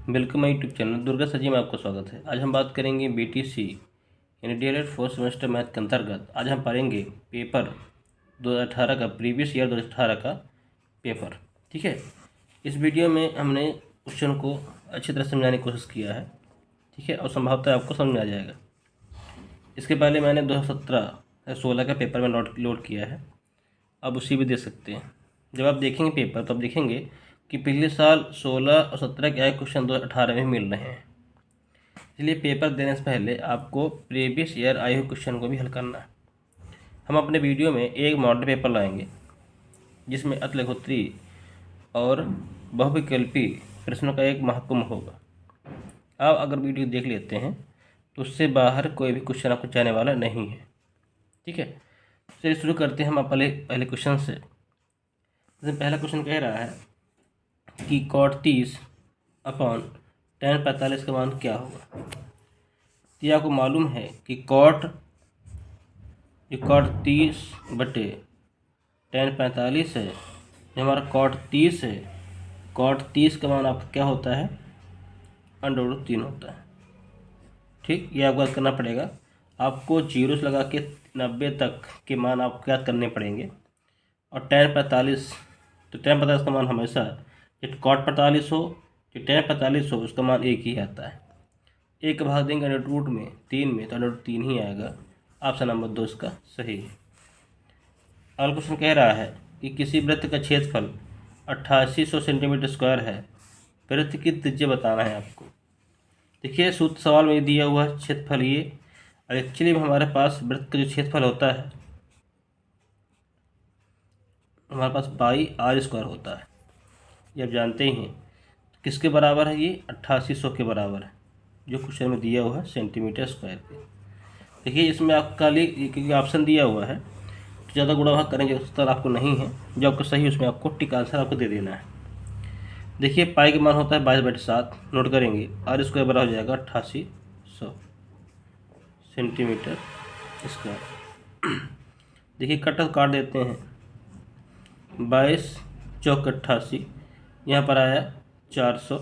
Welcome my YouTube channel Durga sir ji में आपका स्वागत है। आज हम बात करेंगे बीटीसी यानी डीएलएड फोर्थ सेमेस्टर मैथ के अंतर्गत आज हम पढ़ेंगे पेपर 2018 का प्रीवियस ईयर 2018 का पेपर। ठीक है, इस वीडियो में हमने क्वेश्चन को अच्छी तरह समझाने की कोशिश किया है। ठीक है, और संभवतः आपको समझ में आ जाएगा। इसके पहले मैंने 2017 या 16 का पेपर में लोड किया है, अब उसी भी दे सकते हैं। जब आप देखेंगे पेपर तो आप देखेंगे कि पिछले साल 16 और 17 के आए क्वेश्चन 2018 में मिल रहे हैं। इसलिए पेपर देने से पहले आपको प्रीवियस ईयर आए हुए क्वेश्चन को भी हल करना है। हम अपने वीडियो में एक मॉडल पेपर लाएंगे जिसमें अतलघुत्री और बहुविकल्पी प्रश्नों का एक महाकुंभ होगा। आप अगर वीडियो देख लेते हैं तो उससे बाहर कोई भी क्वेश्चन आपको जाने वाला नहीं है। ठीक है, चलिए शुरू करते हैं हम पहले क्वेश्चन से। जैसे पहला क्वेश्चन कह रहा है कि cot 30 अपॉन tan 45 का मान क्या होगा। तो ये आपको मालूम है कि cot 30 बटे tan 45 है। जो हमारा cot 30 है, cot 30 का मान आपका क्या होता है, √3 होता है। ठीक, ये आपको याद करना पड़ेगा। आपको 0 से लगा के 90 तक के मान आपको याद करने पड़ेंगे। और tan 45, तो tan 45 का मान हमेशा चाहे cot 45 हो चाहे tan 45 हो, उसका मान एक ही आता है। एक भाग देंगे √3 में तो √3 ही आएगा। ऑप्शन नंबर 2 इसका सही है। अगला क्वेश्चन कह रहा है कि किसी वृत्त का क्षेत्रफल 8800 सेंटीमीटर स्क्वायर है, वृत्त की त्रिज्या बताना है आपको। देखिए सूत्र सवाल में दिया हुआ है क्षेत्रफल ये, और एक्चुअली हमारे पास वृत्त का जो क्षेत्रफल होता है हमारे पास πr² होता है। ये आप जानते ही हैं। किसके बराबर है ये, 8800 के बराबर है, जो क्वेश्चन में दिया हुआ है सेंटीमीटर स्क्वायर के। देखिए इसमें आपका क्योंकि ऑप्शन दिया हुआ है तो ज़्यादा गुणा भाग करेंगे उत्तर आपको नहीं है, जो आपको सही उसमें आपको टिक आंसर आपको दे देना है। देखिए पाई का मान होता है 22/7, नोट करेंगे। r² बराबर हो जाएगा 8800 सेंटीमीटर स्क्वायर। देखिए कटर काट देते हैं, 22 चौक 88, यहाँ पर आया 400,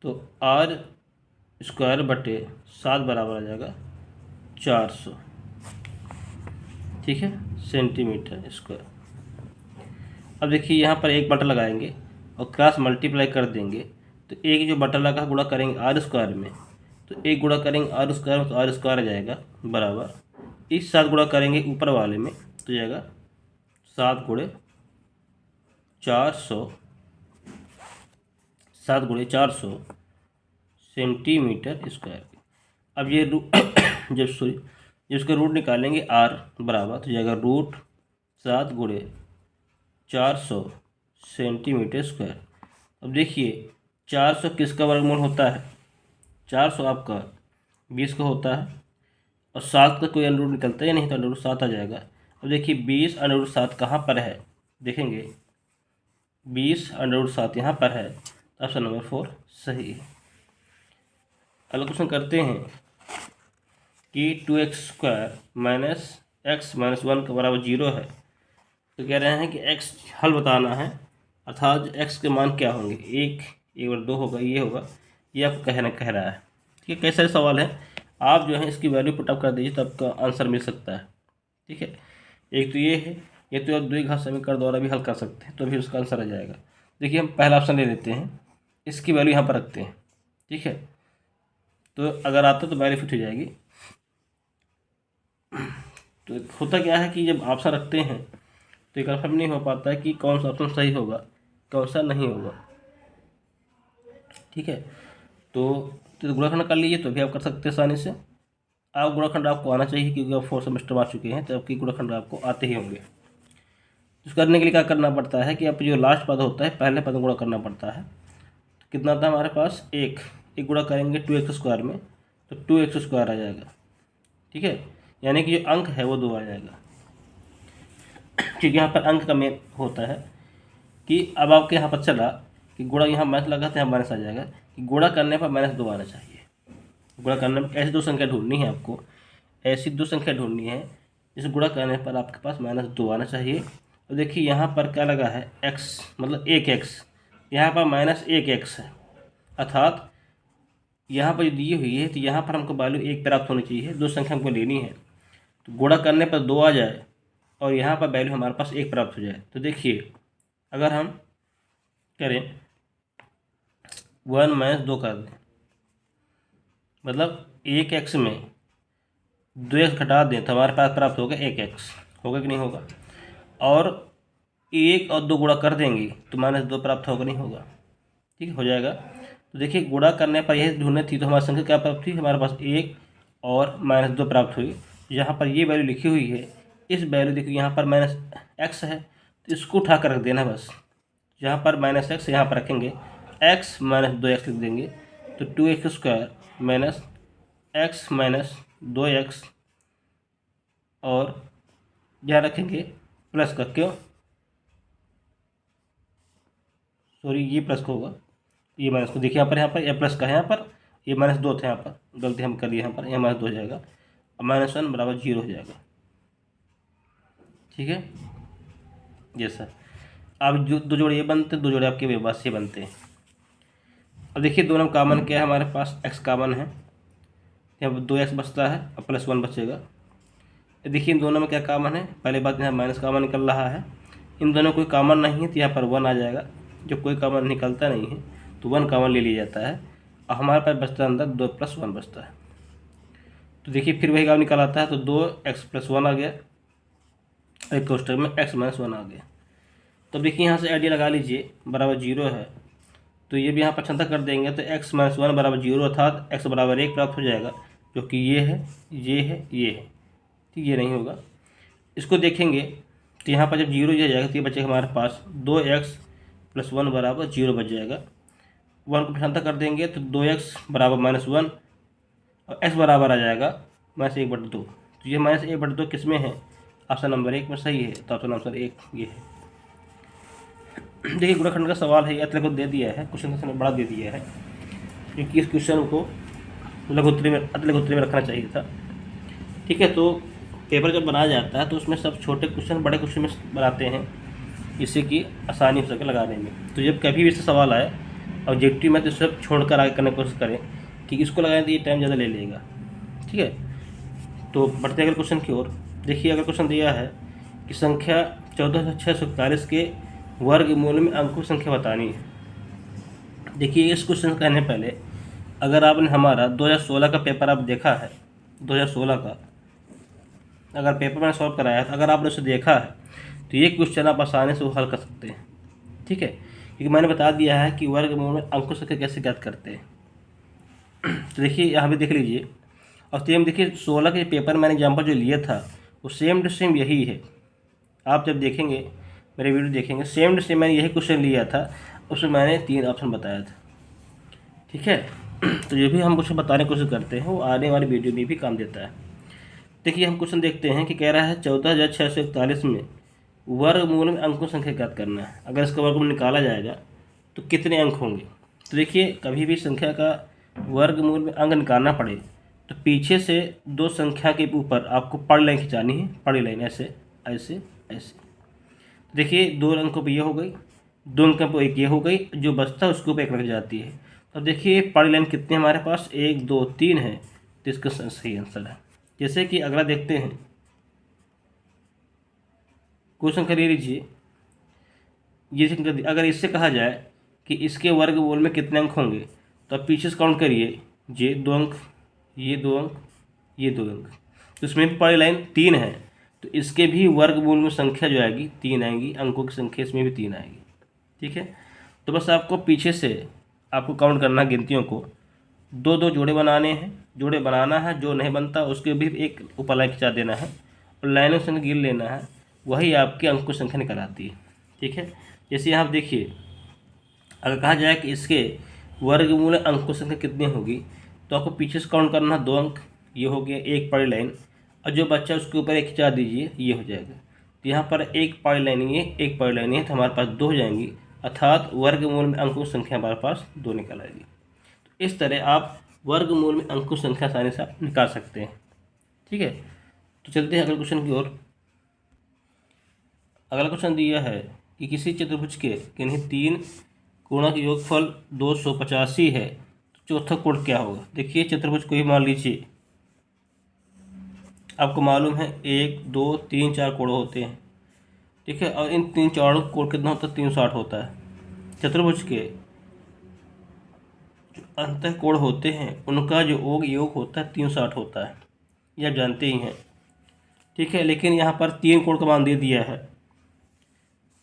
तो r² बटे 7 बराबर आ जाएगा 400। ठीक है, सेंटीमीटर स्क्वायर। अब देखिए यहाँ पर एक बटन लगाएंगे और क्रॉस मल्टीप्लाई कर देंगे, तो एक जो बटन लगा गुणा करेंगे r² में, तो एक गुणा करेंगे r² में तो r² आ जाएगा बराबर, इस 7 गुणा करेंगे ऊपर वाले में तो जाएगा 7 × 400, 7 × 400 सेंटीमीटर स्क्वायर। अब ये जब इसका रूट निकालेंगे r बराबर तो जाएगा √7 × 400 सेंटीमीटर स्क्वायर। अब देखिए 400 किसका वर्गमूल होता है, 400 आपका 20 का होता है, और 7 का कोई अंडर रूट निकलता ही नहीं तो √7 आ जाएगा। अब देखिए 20 √7 कहाँ पर है, देखेंगे 20 √7 यहाँ पर है, तो ऑप्शन नंबर 4 सही है। अगला क्वेश्चन करते हैं कि 2x² - x - 1 के बराबर 0 है। तो कह रहे हैं कि x हल बताना है, अर्थात x के मान क्या होंगे, 1/2 होगा, ये होगा, ये आपको कह रहा है। ठीक है, कई सारे सवाल हैं, आप जो है इसकी वैल्यू पुटअप कर दीजिए तो आपका आंसर मिल सकता है। ठीक है, एक तो ये है, ये तो आप द्विघात समीकरण द्वारा भी हल कर सकते हैं तो भी उसका आंसर आ जाएगा। देखिए हम पहला ऑप्शन ले लेते हैं, इसकी वैल्यू यहाँ पर रखते हैं। ठीक है, तो अगर आता तो वैल्यू फिट हो जाएगी। तो होता क्या है कि जब ऑप्शन रखते हैं तो ये कन्फर्म नहीं हो पाता है कि कौन सा ऑप्शन सही होगा कौन सा नहीं होगा। ठीक है, तो गुणाखंड कर लीजिए तो भी आप कर सकते हैं आसानी से। आप गुणाखंड आपको आना चाहिए क्योंकि आप 4 सेमेस्टर आ चुके हैं तो आपकी गुणाखंड आपको आते ही होंगे। तो करने के लिए क्या करना पड़ता है कि आप जो लास्ट पद होता है पहले पद में गुणा करना पड़ता है। तो कितना था हमारे पास, एक गुणा करेंगे 2x² में तो 2x² आ जाएगा। ठीक है, यानी कि जो अंक है वो 2 आ जाएगा, क्योंकि यहाँ पर अंक का मेन होता है कि अब आपके यहाँ पर चला कि गुणा यहाँ माइनस लगा तो यहाँ माइनस आ जाएगा, कि गुणा करने पर -2 आना चाहिए। गुणा करने में ऐसी 2 संख्या ढूंढनी है आपको, ऐसी 2 संख्या ढूंढनी है जिस गुणा करने पर आपके पास -2 आना चाहिए। तो देखिए यहाँ पर क्या लगा है x, मतलब 1x, यहाँ पर -1x है, अर्थात यहाँ पर जो दी हुई है तो यहाँ पर हमको वैल्यू 1 प्राप्त होनी चाहिए, दो संख्या हमको लेनी है। तो गुणा करने पर 2 आ जाए और यहाँ पर वैल्यू हमारे पास 1 प्राप्त हो जाए। तो देखिए अगर हम करें 1 - 2 कर दें, मतलब 1x में 2x घटा दें तो हमारे पास प्राप्त होगा 1x, होगा कि नहीं होगा। और 1 और 2 गुणा कर देंगे तो -2 प्राप्त होगा, नहीं होगा। ठीक है, हो जाएगा। तो देखिए गुणा करने पर यही ढूंढनी थी, तो हमारी संख्या क्या प्राप्त हुई, हमारे पास 1 और -2 प्राप्त हुई। यहाँ पर ये वैल्यू लिखी हुई है, इस वैल्यू देखिए यहाँ पर -x है तो इसको उठा कर रख देना बस। यहाँ पर -x यहाँ पर रखेंगे, x - 2x लिख देंगे तो 2x² - x - 2x, और यहाँ रखेंगे प्लस का, क्यों, सॉरी ये प्लस का होगा, ये माइनस को, देखिए यहाँ पर ये प्लस का है, यहाँ पर ये -2 था, यहाँ पर गलती हम कर लिए, यहाँ पर यह -2 हो जाएगा और -1 बराबर 0 हो जाएगा। ठीक है, ये सर। अब जो 2 जोड़े ये बनते हैं, 2 जोड़े आपके बस ये बनते हैं। अब देखिए दोनों में कॉमन क्या है, हमारे पास x कॉमन है, यहाँ पर 2x बचता है और +1 बचेगा। देखिए इन दोनों में क्या कॉमन है, पहले बात यहाँ माइनस कॉमन निकल रहा है, इन दोनों कोई कॉमन नहीं है तो यहाँ पर 1 आ जाएगा। जब कोई कॉमन निकलता नहीं है तो 1 कॉमन ले लिया जाता है और हमारे पास बचता है अंदर 2 + 1 बचता है। तो देखिए फिर वही काम निकल आता है, तो 2x + 1 आ गया, एक कोष्टक में x - 1 आ गया। तो देखिए यहाँ से आइडिया लगा लीजिए, बराबर 0 है तो ये भी यहाँ पर छंता कर देंगे तो x - 1 बराबर 0, अर्थात x बराबर 1 प्राप्त हो जाएगा, जो कि ये है, ये है, ये है। ठीक, ये नहीं होगा। इसको देखेंगे तो यहाँ पर जब 0 हो जाएगा तो ये बचेगा हमारे पास 2x + 1 बराबर 0 बच जाएगा। 1 को छंता कर देंगे तो 2x बराबर -1 और x बराबर आ जाएगा -1/2। तो ये -1/2 किस में है, ऑप्शन नंबर 1 में सही है, तो ऑप्शन नंबर 1 ये है। देखिए गुणनखंड का सवाल है, अतले को दे दिया है, क्वेश्चन का बड़ा दे दिया है, क्योंकि इस क्वेश्चन को लघुत्तरी में अतिलघुत्तरी में रखना चाहिए था। ठीक है, तो पेपर जब बनाया जाता है तो उसमें सब छोटे क्वेश्चन बड़े क्वेश्चन में बनाते हैं, जिससे कि आसानी हो सके लगाने में। तो जब कभी भी इससे सवाल आए ऑब्जेक्टिव में तो सब छोड़कर आगे करने की कोशिश करें कि इसको लगाएं तो ये टाइम ज़्यादा ले लेगा। ठीक है, तो बढ़ते अगर क्वेश्चन की ओर। देखिए अगर क्वेश्चन दिया है कि संख्या 14,641 के वर्गमूल में अंकों की संख्या बतानी है। देखिए इस क्वेश्चन कहने पहले अगर आपने हमारा 2016 का पेपर आप देखा है, 2016 का अगर पेपर मैंने सॉल्व कराया है तो अगर आपने उसे देखा है तो ये क्वेश्चन आप आसानी से वो हल कर सकते हैं। ठीक है, क्योंकि मैंने बता दिया है कि वर्गमूल में अंकों की संख्या कैसे ज्ञात करते हैं। तो देखिए यहाँ पे देख लीजिए, और सेम देखिए 16 के पेपर मैंने एग्जाम्पल जो लिया था वो सेम टू सेम यही है। आप जब देखेंगे मेरे वीडियो देखेंगे, सेम टू सेम मैंने यही क्वेश्चन लिया था, उसमें मैंने 3 ऑप्शन बताया था। ठीक है, तो जो भी हम क्वेश्चन बताने की कोशिश करते हैं वो आने वाली वीडियो में भी काम देता है। देखिए हम क्वेश्चन देखते हैं कि कह रहा है 14,641 में वर्गमूल में अंकों की संख्या ज्ञात करना है। अगर इसका वर्गमूल निकाला जाएगा तो कितने अंक होंगे। तो देखिए कभी भी संख्या का वर्गमूल में अंक निकालना पड़े तो पीछे से 2 संख्या के ऊपर आपको पढ़ लाइन खिंचानी है, पढ़ लाइन ऐसे ऐसे ऐसे। देखिए 2 अंकों पर ये हो गई, 2 अंकों पर एक ये हो गई, जो बचता है उसके ऊपर एक लग जाती है। तो देखिए पढ़ लाइन कितने हमारे पास 1 2 3 है, तो इसका सही आंसर है। जैसे कि अगला देखते हैं, क्वेश्चन कर लीजिए, ये अगर इससे कहा जाए कि इसके वर्गमूल में कितने अंक होंगे तो आप पीछे से काउंट करिए, ये 2 अंक, ये 2 अंक, ये 2 अंक, तो इसमें पहली लाइन 3 है तो इसके भी वर्गमूल में संख्या जो आएगी 3 आएगी, अंकों की संख्या इसमें भी 3 आएगी। ठीक है, तो बस आपको पीछे से आपको काउंट करना गिनतियों को, 2 2 जोड़े बनाने हैं, जोड़े बनाना है, जो नहीं बनता उसके भी एक ऊपर लाइन खिंचा देना है और लाइनों से गिन लेना है, वही आपकी अंक की संख्या निकल आती है। ठीक है, जैसे यहाँ आप देखिए अगर कहा जाए कि इसके वर्गमूल अंक की संख्या कितनी होगी तो आपको पीछे से काउंट करना 2 अंक, ये हो गया एक पढ़ी लाइन, और जो बच्चा उसके ऊपर एक खिंचा दीजिए, ये हो जाएगा। तो यहाँ पर एक पढ़ी लाइन ये एक पढ़ी लाइन है तो हमारे पास 2 हो जाएंगी, अर्थात वर्गमूल में अंकों की संख्या हमारे पास 2 निकल आएगी। तो इस तरह आप वर्गमूल में अंकों की संख्या आसानी से आप निकाल सकते हैं। ठीक है, तो चलते हैं अगले क्वेश्चन की ओर। अगला क्वेश्चन दिया है कि किसी चतुर्भुज के किन्हीं 3 कोणों का योगफल 285 है, तो चौथा कोण क्या होगा? देखिए चतुर्भुज को ही मान लीजिए, आपको मालूम है 1 2 3 4 कोण होते हैं, ठीक है, और इन 3 4 कोण कितना होता है? 360 होता है। चतुर्भुज के जो अंतः कोण होते हैं उनका जो योग होता है 360 होता है, ये आप जानते ही हैं, ठीक है। लेकिन यहाँ पर 3 कोण का मान दे दिया है,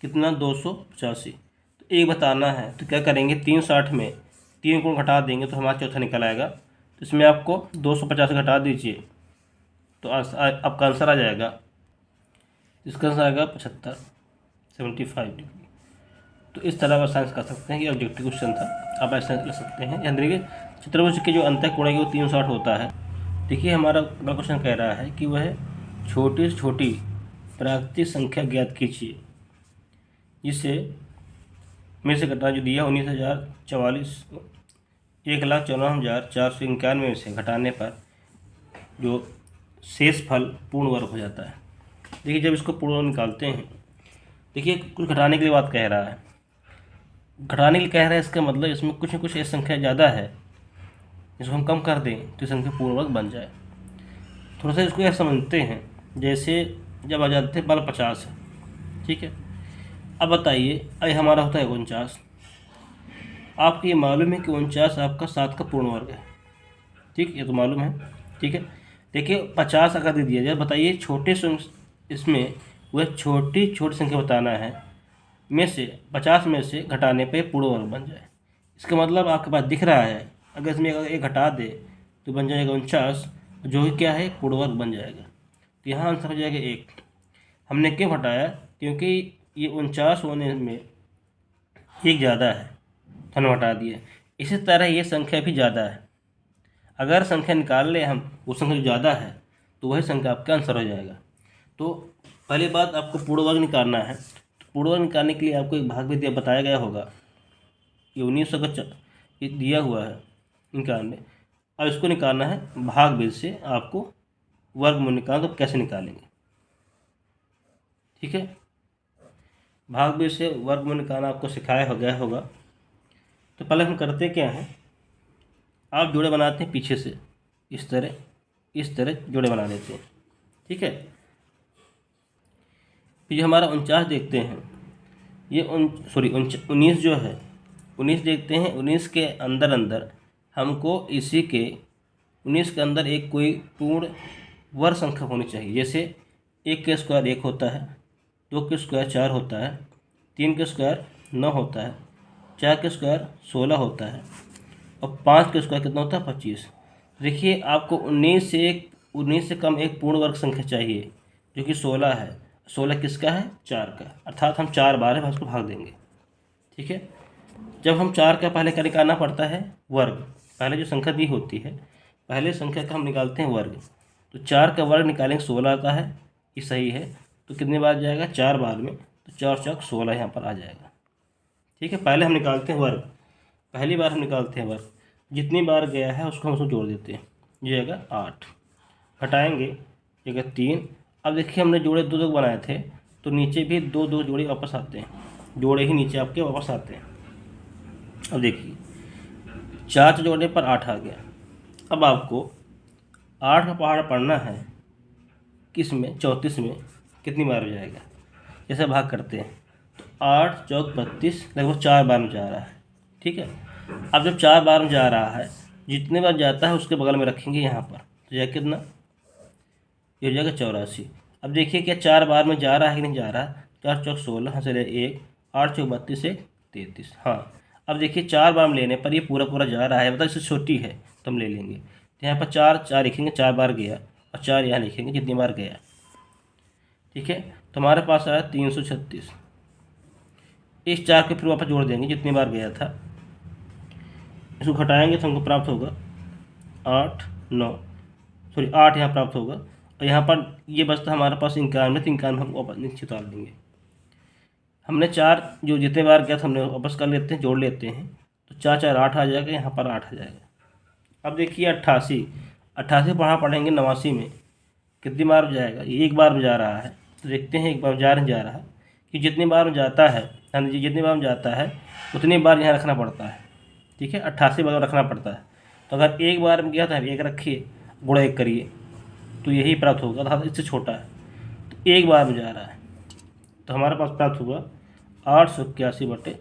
कितना? 285। तो एक बताना है, तो क्या करेंगे? 360 में 3 कोण घटा देंगे तो हमारा चौथा निकल आएगा। तो इसमें आपको 250 घटा दीजिए तो आपका आंसर आ जाएगा, इसका आंसर आएगा 75 डिग्री। तो इस तरह आप साइंस कर सकते हैं कि ऑब्जेक्टिव क्वेश्चन था, आप ऐसे ले सकते हैं। यानी देखिए चतुर्भुज के जो अंतः कोण है वो 360 होता है। देखिए हमारा अगला क्वेश्चन कह रहा है कि वह छोटी से छोटी प्राकृतिक संख्या ज्ञात कीजिए जिससे मेरे से घटना जो दिया 19,044 1,54,491 में से घटाने पर जो शेष फल पूर्ण वर्ग हो जाता है। देखिए जब इसको पूर्ण वर्ग निकालते हैं, देखिए कुछ घटाने के लिए बात कह रहा है, घटाने के लिए कह रहा है, इसका मतलब इसमें कुछ न कुछ एक संख्या ज़्यादा है, इसको हम कम कर दें तो संख्या पूर्ण वर्ग बन जाए। थोड़ा सा इसको यह समझते हैं, जैसे जब आ जाते हैं बल 50 है, ठीक है। अब बताइए अरे हमारा होता है 49, आपको ये मालूम है कि 49 आपका 7 का पूर्ण वर्ग है, ठीक, ये तो मालूम है, ठीक है। देखिए 50 अगर दे दिया जाए, बताइए छोटे इसमें वह छोटी संख्या बताना है में से 50 में से घटाने पे पूर्ण वर्ग बन जाए। इसका मतलब आपके पास दिख रहा है, अगर इसमें अगर एक घटा दे तो बन जाएगा 49, जो कि क्या है? पूर्ण वर्ग बन जाएगा। तो यहाँ आंसर हो जाएगा 1। हमने क्यों घटाया? क्योंकि ये 49 होने में एक ज़्यादा है, तो हमने घटा दिया। इसी तरह ये संख्या भी ज़्यादा है, अगर संख्या निकाल ले हम वो संख्या जो ज़्यादा है तो वही संख्या आपका आंसर हो जाएगा। तो पहली बात आपको पूर्ण वर्ग निकालना है, तो पूर्ण वर्ग निकालने के लिए आपको एक भाग भी बताया गया होगा, ये 1900 का ये दिया हुआ है निकालने। अब इसको निकालना है भाग बीज से, आपको वर्गमूल निकालना, तो कैसे निकालेंगे? ठीक है, भाग बीज से वर्गमूल निकालना आपको सिखाया हो गया होगा। तो पहले हम करते क्या हैं, आप जोड़े बनाते हैं पीछे से, इस तरह जोड़े बना लेते हैं, ठीक है। फिर हमारा 49 देखते हैं, ये 19 जो है 19 देखते हैं। 19 के अंदर हमको इसी के 19 के अंदर एक कोई पूर्ण वर्ग संख्या होनी चाहिए। जैसे 1 के स्क्वायर 1 होता है, 2 के स्क्वायर 4 होता है, 3 के स्क्वायर 9 होता है, 4 के स्क्वायर 16 होता है, और 5 के स्क्वायर कितना होता है? 25। देखिए आपको 19 से कम एक पूर्ण वर्ग संख्या चाहिए जो कि 16 है। 16 किसका है? 4 का, अर्थात हम 4 बार है उसको भाग देंगे, ठीक है। जब हम 4 का पहले क्या निकालना पड़ता है? वर्ग। पहले जो संख्या दी होती है, पहले संख्या का हम निकालते हैं वर्ग। तो 4 का वर्ग निकालेंगे 16 आता है, ये सही है। तो कितने बार जाएगा? 4 बार में, तो 4 चौक 16 यहाँ पर आ जाएगा, ठीक है। पहले हम निकालते हैं वर्ग, पहली बार हम निकालते हैं वर्ग, जितनी बार गया है उसको हम उसको जोड़ देते हैं, ये आएगा 8, घटाएंगे ये 3। अब देखिए हमने जोड़े 2 बनाए थे, तो नीचे भी 2 जोड़े वापस आते हैं, जोड़े ही नीचे आपके वापस आते हैं। अब देखिए 4 जोड़ने पर 8 आ गया। अब आपको 8 का पहाड़ पढ़ना है, किस में? 34 में कितनी बार हो जाएगा? जैसे भाग करते हैं तो 8 चौक 32, लगभग 4 बार में जा रहा है, ठीक है। अब जब 4 बार में जा रहा है, जितने बार जाता है उसके बगल में रखेंगे यहाँ पर, तो जाएगा कितना? ये हो जाएगा 84। अब देखिए क्या 4 बार में जा रहा है कि नहीं जा रहा? 4 चौक 16, हाँ चले 1, 8 चौक 32 से 33, हाँ। अब देखिए 4 बार में लेने पर ये पूरा जा रहा है, मतलब इससे छोटी है तो हम ले लेंगे। तो यहाँ पर 4 लिखेंगे, 4 बार गया, और 4 यहाँ लिखेंगे जितनी बार गया, ठीक है। तो हमारे पास आया 336। इस 4 के फिर वापस जोड़ देंगे जितनी बार गया था, इसको घटाएंगे तो हमको प्राप्त होगा 8 यहाँ प्राप्त होगा। और यहाँ पर ये बचता हमारे पास 91, तो 91 हम वापस नीचे उतार देंगे। हमने 4 जो जितने बार गया था हमने वापस कर लेते हैं, जोड़ लेते हैं, तो 4 4 8 आ जाएगा, यहाँ पर 8 आ जाएगा। अब देखिए 88 पढ़ेंगे 89 में कितनी बार जाएगा? ये एक बार में जा रहा है, तो देखते हैं एक बार जा रहा है कि जितनी बार में जाता है ध्यान दीजिए, जितनी बार जाता है उतनी बार यहाँ रखना पड़ता है। ठीक है, 88 बार रखना पड़ता है। तो अगर एक बार में गया तो एक रखिए, गुणा 1 करिए, तो यही प्राप्त होगा। तो इससे छोटा है तो एक बार में जा रहा है, तो हमारे पास प्राप्त हुआ 881 बटे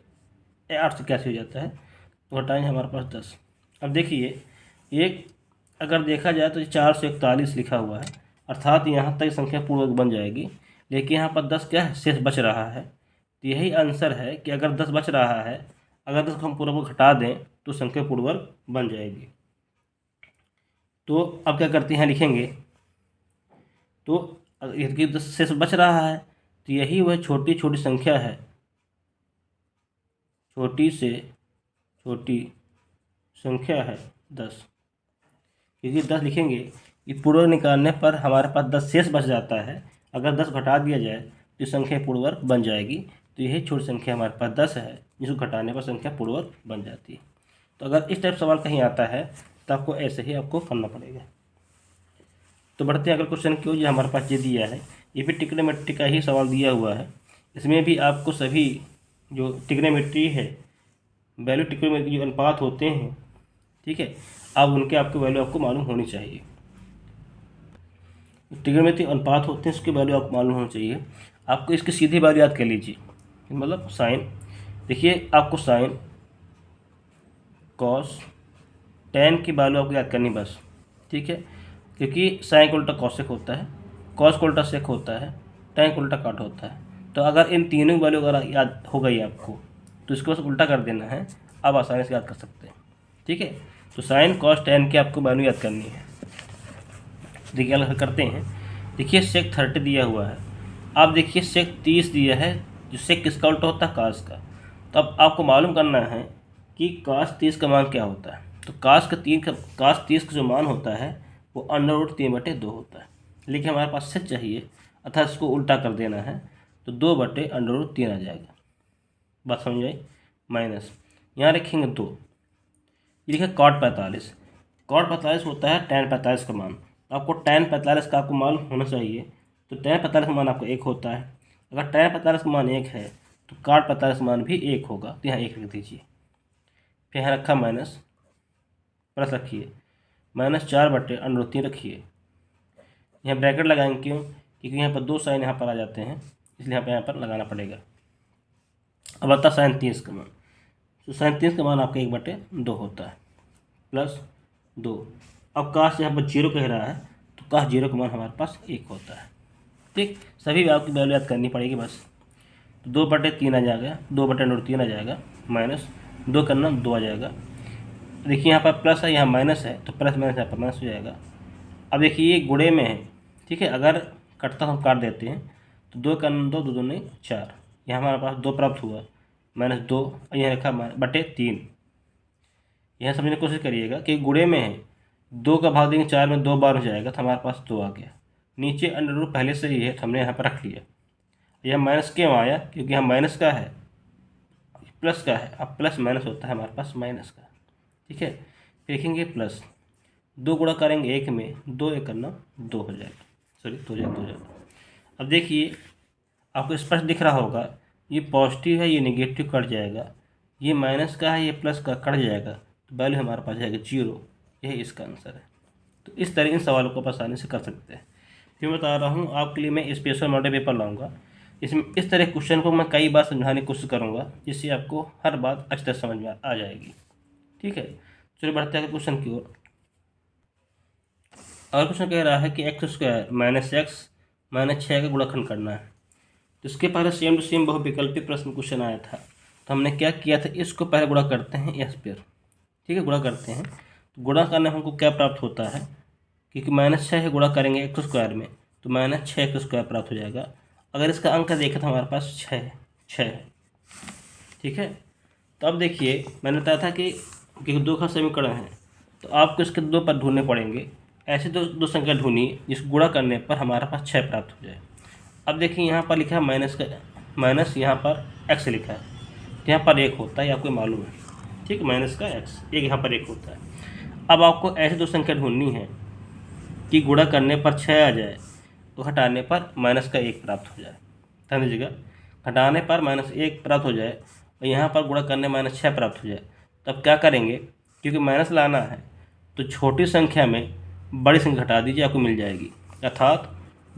881 हो जाता है। तो घटाएंगे हमारे पास 10। अब देखिए, एक अगर देखा जाए तो 441 लिखा हुआ है, अर्थात यहाँ तक संख्या पूर्वक बन जाएगी। लेकिन यहाँ पर 10 क्या है, शेष बच रहा है। तो यही आंसर है कि अगर 10 बच रहा है, अगर 10 को हम पूर्वक घटा दें तो संख्या पूर्वक बन जाएगी। तो अब क्या करते हैं, लिखेंगे तो यदि 10 शेष बच रहा है तो यही वह छोटी छोटी संख्या है, छोटी से छोटी संख्या है 10। क्योंकि 10 लिखेंगे कि पूर्वक निकालने पर हमारे पास 10 शेष बच जाता है। अगर 10 घटा दिया जाए तो संख्या पूर्वक बन जाएगी। तो यही छोटी संख्या हमारे पास 10 है, जिसको घटाने पर संख्या पूर्वक बन जाती है। तो अगर इस टाइप सवाल कहीं आता है तो आपको ऐसे ही आपको करना पड़ेगा। तो बढ़ते हैं अगले क्वेश्चन की ओर। जो हमारे पास ये दिया है, ये भी ट्रिग्नोमेट्री का ही सवाल दिया हुआ है। इसमें भी आपको सभी जो ट्रिग्नोमेट्री है, वैल्यू ट्रिग्नोमेट्री जो अनुपात होते हैं, ठीक है, अब उनके आपको वैल्यू आपको मालूम होनी चाहिए। ट्रिग्नोमेट्री अनुपात होते हैं, इसकी वैल्यू आपको मालूम होनी चाहिए। आपको इसकी सीधी वैल्यू याद कर लीजिए, मतलब साइन। देखिए, आपको साइन, कॉस, टेन की वैल्यू आपको याद करनी बस। ठीक है, क्योंकि साइन को उल्टा कॉसेक होता है, कॉस को उल्टा सेक होता है, टेन को उल्टा काट होता है। तो अगर इन तीनों वैल्यू अगर याद हो गई आपको तो इसको बस उल्टा कर देना है, आप आसानी से याद कर सकते हैं। ठीक है, तो साइन कॉस टेन की आपको वैल्यू याद करनी है। देखिए अलग करते हैं। देखिए सेक 30 दिया हुआ है, आप देखिए सेक 30 दिया है, जो सेक किसका उल्टा होता है, कास का। तो अब आपको मालूम करना है कि कास 30 का मान क्या होता है। तो कास 30 का जो मान होता है वो √3/2 होता है। लेकिन हमारे पास सेक चाहिए, अर्थात इसको उल्टा कर देना है, तो 2/√3 आ जाएगा। बात समझ आई। माइनस यहाँ रखेंगे 2, ये लिखा cot 45। cot 45 होता है tan 45 का मान। आपको tan 45 का आपको मालूम होना चाहिए। तो tan 45 का मान आपको 1 होता है। अगर tan 45 का मान 1 है तो cot 45 का मान भी 1 होगा। तो यहाँ 1 लिख दीजिए। फिर यहाँ रखा माइनस, प्लस रखिए, -4/√3 रखिए। यहाँ ब्रैकेट लगाएंगे, क्यों? क्योंकि यहाँ पर 2 साइन यहाँ पर आ जाते हैं, इसलिए यहाँ पर लगाना पड़ेगा। अब आता साइन 30 का मान। तो साइन 30 का मान आपका 1/2 होता है, +2। अब काश यहाँ पर 0 कह रहा है, तो काश 0 का मान हमारे पास 1 होता है। ठीक, सभी आपकी वैल्यू याद करनी पड़ेगी बस। तो 2/3 आ जाएगा, 2/√3 आ जाएगा, -2 करना 2 आ जाएगा। देखिए यहाँ पर प्लस है, यहाँ माइनस है, तो प्लस माइनस यहाँ पर माइनस हो जाएगा। अब देखिए ये गुणे में है, ठीक है, अगर कटता हम काट देते हैं तो 2 करना 2, 2 दूनी 4, यहाँ हमारे पास 2 प्राप्त हुआ, -2, और यहाँ रखा /3। यहाँ समझने की कोशिश करिएगा कि गुणे में है, 2 का भाग देंगे 4 में 2 बार हो जाएगा, तो हमारे पास 2 आ गया। नीचे √ पहले से ही है, तो हमने यहाँ पर रख लिया। यह माइनस क्यों आया? क्योंकि यहाँ माइनस का है, प्लस का है। अब प्लस माइनस होता है हमारे पास माइनस का। ठीक है, फिर लिखेंगे प्लस, 2 गुणा करेंगे 1 में, 2 1 करना 2 हो जाएगा, सॉरी 2 हो जाएगा। अब देखिए आपको स्पष्ट दिख रहा होगा, ये पॉजिटिव है, ये नेगेटिव कट जाएगा, ये माइनस का है, ये प्लस का कट जाएगा, तो वैल्यू हमारे पास जाएगा 0। यही इसका आंसर है। तो इस तरह इन सवालों को आप आसानी से कर सकते हैं। फिर बता रहा हूँ आपके लिए मैं स्पेशल मॉडल पेपर लाऊंगा। इसमें इस तरह क्वेश्चन को मैं कई बार समझाने की कोशिश करूँगा, जिससे आपको हर बात अच्छी तरह समझ में आ जाएगी। ठीक है, चलिए बढ़ते हैं क्वेश्चन की ओर। और क्वेश्चन कह रहा है कि x² -x -6 का गुणाखंड करना है। तो इसके पहले सेम टू सेम बहुविकल्पी प्रश्न क्वेश्चन आया था, तो हमने क्या किया था, इसको पहले गुणा करते हैं s पर। ठीक है, गुणा करते हैं, तो गुणा करने में हमको क्या प्राप्त होता है, क्योंकि -6 है, गुणा करेंगे x² में तो -6x² प्राप्त हो जाएगा। अगर इसका अंक देखें तो हमारे पास 6 है। ठीक है, तो अब देखिए मैंने बताया था कि क्योंकि 2 का समीकरण है, तो आपको इसके 2 पद ढूंढने पड़ेंगे। ऐसे दो संख्या ढूंढिए जिसको गुणा करने पर हमारे पास 6 प्राप्त हो जाए। अब देखिए यहाँ पर लिखा है माइनस, यहाँ पर x लिखा है, तो यहाँ पर 1 होता है, आपको मालूम है। ठीक, माइनस का x, एक यहाँ पर 1 होता है। अब आपको ऐसे 2 संख्या ढूंढनी है कि गुणा करने पर 6 आ जाए, तो घटाने पर -1 प्राप्त हो जाए। ध्यान दीजिएगा, घटाने पर -1 प्राप्त हो जाए और यहाँ पर गुणा करने -6 प्राप्त हो जाए, तब क्या करेंगे, क्योंकि माइनस लाना है तो छोटी संख्या में बड़ी संख्या घटा दीजिए, आपको मिल जाएगी। अर्थात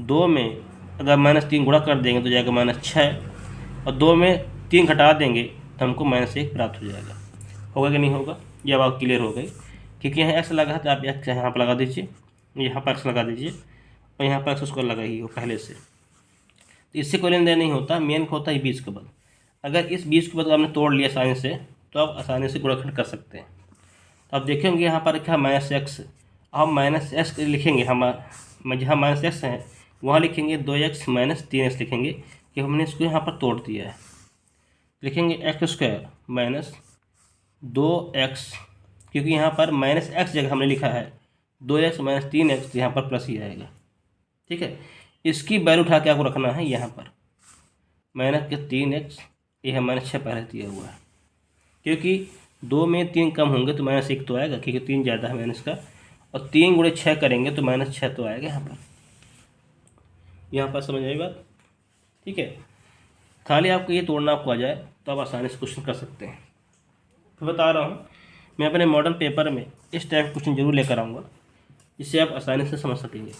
2 में अगर -3 गुणा कर देंगे तो जाएगा -6 और 2 में 3 घटा देंगे तो हमको -1 प्राप्त हो जाएगा। होगा कि नहीं होगा, ये अब आप क्लियर हो गई। क्योंकि यहाँ x लगा है तो आप x यहाँ पर लगा दीजिए, यहाँ पर x लगा दीजिए और यहाँ पर x लगाइए पहले से। तो इससे कोई लेन देन नहीं होता, मेन होता है 20 के बाद। अगर इस 20 के बाद आपने तोड़ लिया आसानी से तो आप आसानी से गुणनखंड कर सकते हैं। तो आप देखेंगे यहाँ पर लिखा -x, अब -x लिखेंगे, हम जहाँ -x है वहाँ लिखेंगे 2x - 3x लिखेंगे कि हमने इसको यहाँ पर तोड़ दिया है। लिखेंगे x² - 2x, क्योंकि यहाँ पर -x जगह हमने लिखा है 2x - 3x, यहाँ पर प्लस ही आएगा। ठीक है, इसकी वैल्यू उठा के आपको रखना है यहाँ पर -3x, ये है -6 पहले दिया हुआ है, क्योंकि 2 में 3 कम होंगे तो -1 तो आएगा, क्योंकि 3 ज़्यादा है माइनस का, और 3 × 6 करेंगे तो -6 तो आएगा यहाँ पर समझ आई बात। ठीक है, खाली आपको ये तोड़ना आपको आ जाए तो आप आसानी से क्वेश्चन कर सकते हैं। तो बता रहा हूँ मैं अपने मॉडल पेपर में इस टाइप क्वेश्चन जरूर लेकर आऊँगा, जिससे आप आसानी से समझ सकेंगे।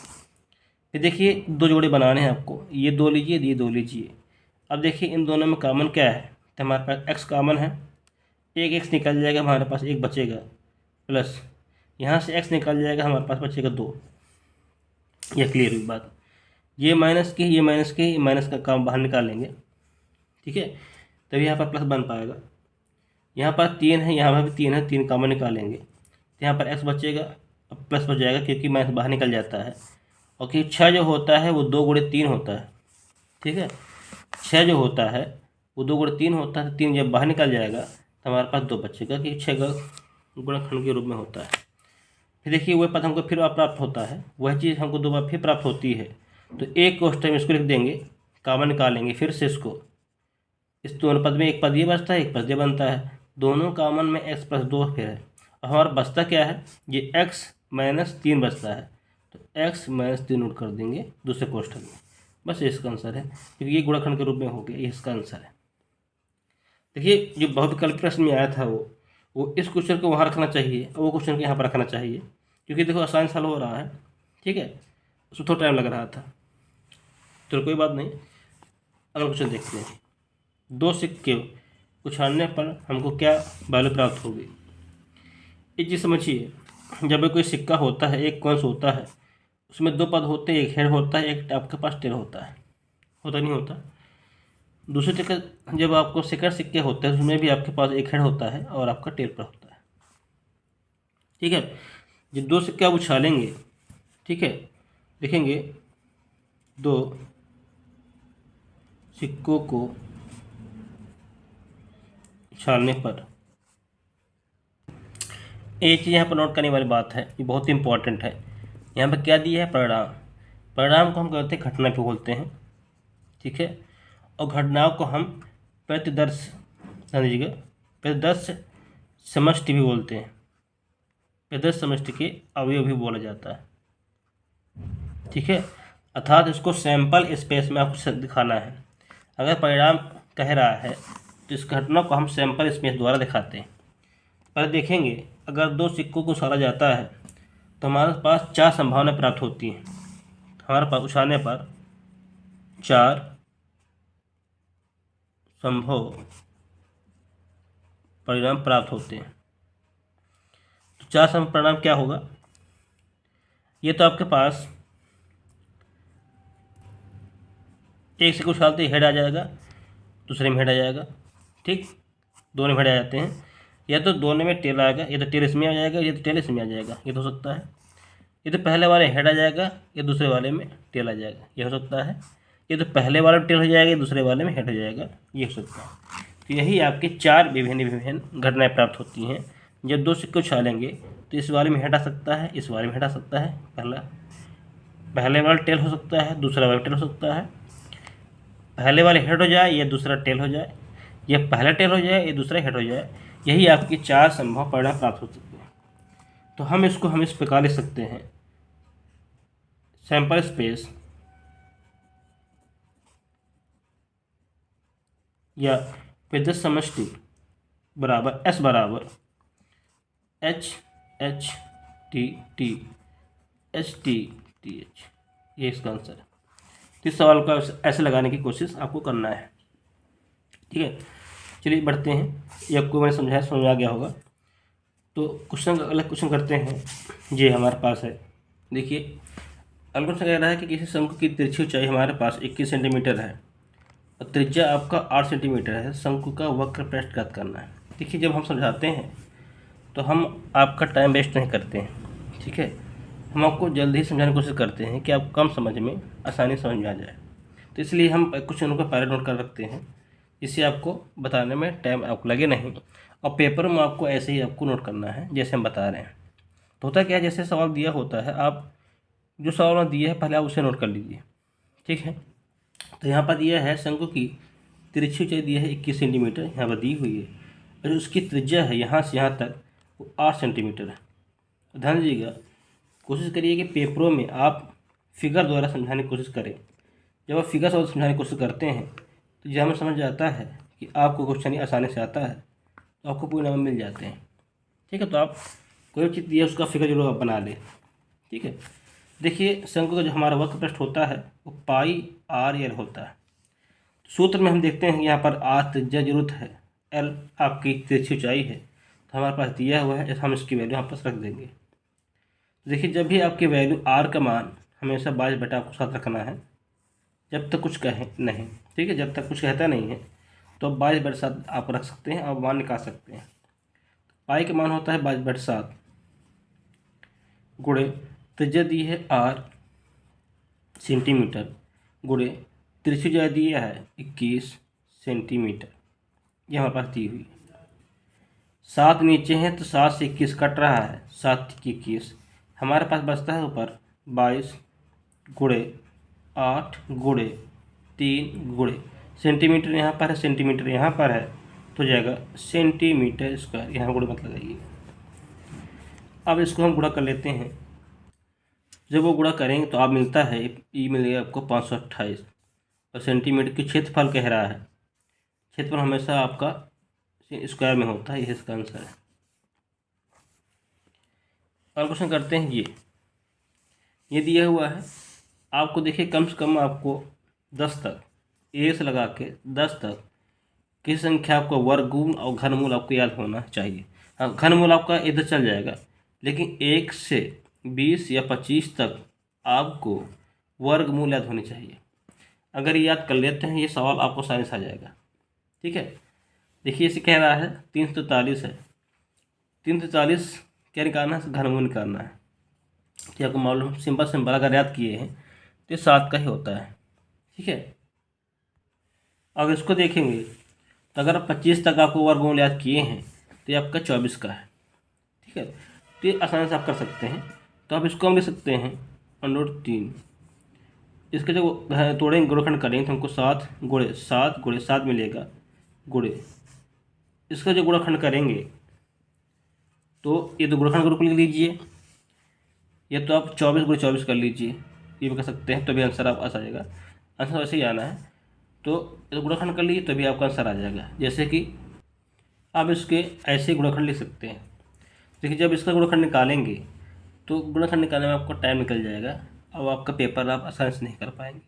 फिर देखिए 2 जोड़े बनाने हैं आपको, ये 2 लीजिए, ये 2 लीजिए। अब देखिए इन दोनों में कॉमन क्या है, तो हमारे पास x कॉमन है, एक x निकल जाएगा, हमारे पास 1 बचेगा, प्लस यहाँ से x निकल जाएगा, हमारे पास बचेगा 2। यह क्लियर हुई बात। ये माइनस की, ये माइनस की, माइनस का काम बाहर निकालेंगे। ठीक है, तभी यहाँ पर प्लस बन पाएगा। यहाँ पर 3 है, यहाँ पर भी 3 है, 3 कॉमन निकालेंगे तो यहाँ पर x बचेगा, अब प्लस बच जाएगा क्योंकि माइनस बाहर निकल जाता है। और कि 6 जो होता है वो 2 × 3 होता है। ठीक है, 6 जो होता है वो 2 × 3 होता है, 3 जब बाहर निकल जाएगा तो हमारे पास 2 बचेगा, कि 6 का गुणनखंड के रूप में होता है। फिर देखिए वह पद हमको फिर प्राप्त होता है, वह चीज़ हमको 2 बार फिर प्राप्त होती है, तो एक को उस टाइम इसको लिख देंगे, कॉमन निकालेंगे, फिर से इसको, इस दोनों पद में एक पद ये बचता है, एक पद ये बनता है, दोनों कॉमन में x + 2 फिर है, और हमारा बचता क्या है, ये x - 3 बचता है, तो x - 3 नोट कर देंगे दूसरे कोष्ठक में। बस इसका आंसर है, क्योंकि ये गुणनखंड के रूप में हो गया, ये इसका आंसर है। देखिए जो बहुविकल्पी प्रश्न में आया था वो इस क्वेश्चन को वहाँ रखना चाहिए और वो क्वेश्चन को यहाँ पर रखना चाहिए, क्योंकि देखो आसान हल हो रहा है। ठीक है, उसमें थोड़ा टाइम लग रहा था, तो कोई बात नहीं। अगला क्वेश्चन देखते हैं। 2 सिक्के उछालने पर हमको क्या वैल्यू प्राप्त होगी। एक चीज़ समझिए, जब भी कोई सिक्का होता है, एक कॉइन्स होता है, उसमें 2 पद होते हैं, एक हेड होता है, एक आपके पास टेल होता है, होता नहीं होता। दूसरे सिक्के, जब आपको सेकंड सिक्के होते हैं उसमें भी आपके पास एक हेड होता है और आपका टेल पर होता है। ठीक है, जब 2 सिक्के आप उछालेंगे, ठीक है, देखेंगे 2 सिक्कों को उछालने पर, एक चीज़ यहाँ पर नोट करने वाली बात है, ये बहुत ही इंपॉर्टेंट है। यहाँ पर क्या दिया है, परिणाम। परिणाम को हम कहते हैं घटना को बोलते हैं। ठीक है, और घटनाओं को हम प्रतिदर्श, समझिएगा, प्रतिदर्श समष्टि भी बोलते हैं, प्रतिदर्श समष्टि के अवयव भी बोला जाता है। ठीक है, अर्थात इसको सैंपल स्पेस में आपको दिखाना है। अगर परिणाम कह रहा है तो इस घटना को हम सैंपल स्पेस द्वारा दिखाते हैं। पर देखेंगे अगर 2 सिक्कों को उछाला जाता है तो हमारे पास 4 संभावनाएं प्राप्त होती हैं। हमारे पास उछालने पर 4 संभव परिणाम प्राप्त होते हैं। तो 4 संभव परिणाम क्या होगा, ये तो आपके पास एक सिक्का उछालते हेड आ जाएगा, दूसरे में हेड आ जाएगा। ठीक, दोनों में हेड आ जाते हैं, या तो दोनों में टेल आएगा, या तो टेल इसमें आ जाएगा, या तो टेल इसमें आ जाएगा, ये तो हो सकता है। ये तो पहले वाले हेड आ जाएगा, या दूसरे वाले में टेल आ जाएगा, ये हो सकता है। ये तो पहले वाले में टेल हो जाएगा, दूसरे वाले में हेड हो जाएगा, ये हो सकता है। तो यही आपके 4 विभिन्न घटनाएं प्राप्त होती हैं। जब 2 सिक्के उछालेंगे तो इस वाले में हेड आ सकता है, इस वाले में हेड आ सकता है, पहले वाला टेल हो सकता है, दूसरा वाला टेल हो सकता है। पहले वाले हेड हो जाए या दूसरा टेल हो जाए, या पहला टेल हो जाए या दूसरा हेड हो जाए, यही आपकी 4 संभव परिणाम प्राप्त हो सकते हैं। तो हम इस प्रकार लिख सकते हैं, सैंपल स्पेस या पेज समष्टि बराबर S बराबर H T T H T T H, ये इसका आंसर है। तो इस सवाल का ऐसे लगाने की कोशिश आपको करना है। ठीक है, चलिए बढ़ते हैं। ये आपको मैंने समझाया, समझ आ गया होगा। तो क्वेश्चन, अगला क्वेश्चन करते हैं। ये हमारे पास है, देखिए अगला क्वेश्चन कह रहा है कि किसी शंकु की तिरछी ऊंचाई हमारे पास 21 सेंटीमीटर है और त्रिज्या आपका 8 सेंटीमीटर है। शंकु का वक्र पृष्ठ ज्ञात करना है। देखिए जब हम समझाते हैं तो हम आपका टाइम वेस्ट नहीं करते हैं। ठीक है, हम आपको जल्दी ही समझाने की कोशिश करते हैं कि आप कम समझ में आसानी समझ में आ जाए। तो इसलिए हम क्वेश्चनों को पहले नोट कर रखते हैं, जिससे आपको बताने में टाइम आपको लगे नहीं, और पेपर में आपको ऐसे ही आपको नोट करना है जैसे हम बता रहे हैं। तो होता क्या है, जैसे सवाल दिया होता है, आप जो सवाल दिया है पहले आप उसे नोट कर लीजिए। ठीक है, तो यहाँ पर दिया है शंकु की तिरछी ऊंचाई दी है 21 सेंटीमीटर, यहाँ पर दी हुई है, और उसकी त्रिज्या है यहाँ से यहाँ तक वो 8 सेंटीमीटर है। ध्यान दीजिएगा, कोशिश करिए कि पेपरों में आप फिगर द्वारा समझाने की कोशिश करें। जब आप फिगर से समझाने की कोशिश करते हैं तो जब हमें समझ आता है कि आपको क्वेश्चन आसानी से आता है तो आपको पूरे नंबर मिल जाते हैं। ठीक है, तो आप कोई चीज़ दिया उसका फिगर जरूर आप बना लें। ठीक है, देखिए शंकु का जो हमारा वक्र पृष्ठ होता है वो पाई आर एल होता है। सूत्र में हम देखते हैं यहाँ पर आर त्रिज्या जरूरत है, एल आपकी तिरछी ऊंचाई है, तो हमारे पास दिया हुआ है, हम इसकी वैल्यू यहाँ पर रख देंगे। देखिए जब भी आपकी वैल्यू आर का मान हमेशा 22 आपको साथ रखना है, जब तक कुछ कहे नहीं। ठीक है, जब तक कुछ कहता नहीं है तो 22/7 आप रख सकते हैं और मान निकाल सकते हैं। पाई का मान होता है 22/7 गुणे त्रिज्या दी है आर सेंटीमीटर गुणे तिरछी ऊंचाई दिया है 21 सेंटीमीटर, ये हमारे पास दी हुई है। 7 नीचे है तो 7 से 21 कट रहा है, 7 की 21, हमारे पास बचता है ऊपर 22 गुणे 8 गुणे 3 गुणे सेंटीमीटर यहाँ पर है, सेंटीमीटर यहाँ पर है, तो जाएगा सेंटीमीटर स्क्वायर, यहाँ गुणे मत लगाइए। अब इसको हम गुणा कर लेते हैं। जब वो गुणा करेंगे तो आप मिलता है, ई मिलेगा आपको 528, और सेंटीमीटर की क्षेत्रफल कह रहा है, क्षेत्रफल हमेशा आपका स्क्वायर में होता है, यह इसका आंसर है। और क्वेश्चन करते हैं। ये दिया हुआ है आपको, देखिए कम से कम आपको 10 तक, ए से लगा के 10 तक किसी संख्या का वर्गमूल और घनमूल आपको याद होना चाहिए। हाँ, घनमूल आपका इधर चल जाएगा, लेकिन 1 से 20 या 25 तक आपको वर्गमूल याद होनी चाहिए। अगर ये याद कर लेते हैं, ये सवाल आपको आसानी से आ जाएगा। ठीक है, देखिए इसे कह रहा है 343 है, 343 क्या निकालना है, घनमूल निकालना है। तो आपको मालूम, सिंपल अगर याद किए हैं तो 7 का ही होता है। ठीक है, अगर इसको देखेंगे तो अगर 25 तक आपको वर्गमूल याद किए हैं तो ये आपका 24 का है। ठीक है, तो ये आसानी से आप कर सकते हैं। तो आप इसको हम लिख सकते हैं √3। इसके जो तोड़ेंगे, गुणनखंड करेंगे तो हमको 7 मिलेगा, गुणे इसका जो गुणनखंड करेंगे तो ये तो गुणनखंड ग्रुप लिख लीजिए, या तो आप 24 × 24 कर लीजिए, ये भी कर सकते हैं, तभी आंसर आप आ जाएगा। आंसर वैसे ही आना है, तो गुणनखंड कर लीजिए तभी आपका आंसर आ जाएगा। जैसे कि आप इसके ऐसे गुणनखंड लिख सकते हैं। देखिए जब इसका गुणनखंड निकालेंगे तो गुणनखंड निकालने में आपको टाइम निकल जाएगा, अब आपका पेपर आप आसानी से नहीं कर पाएंगे,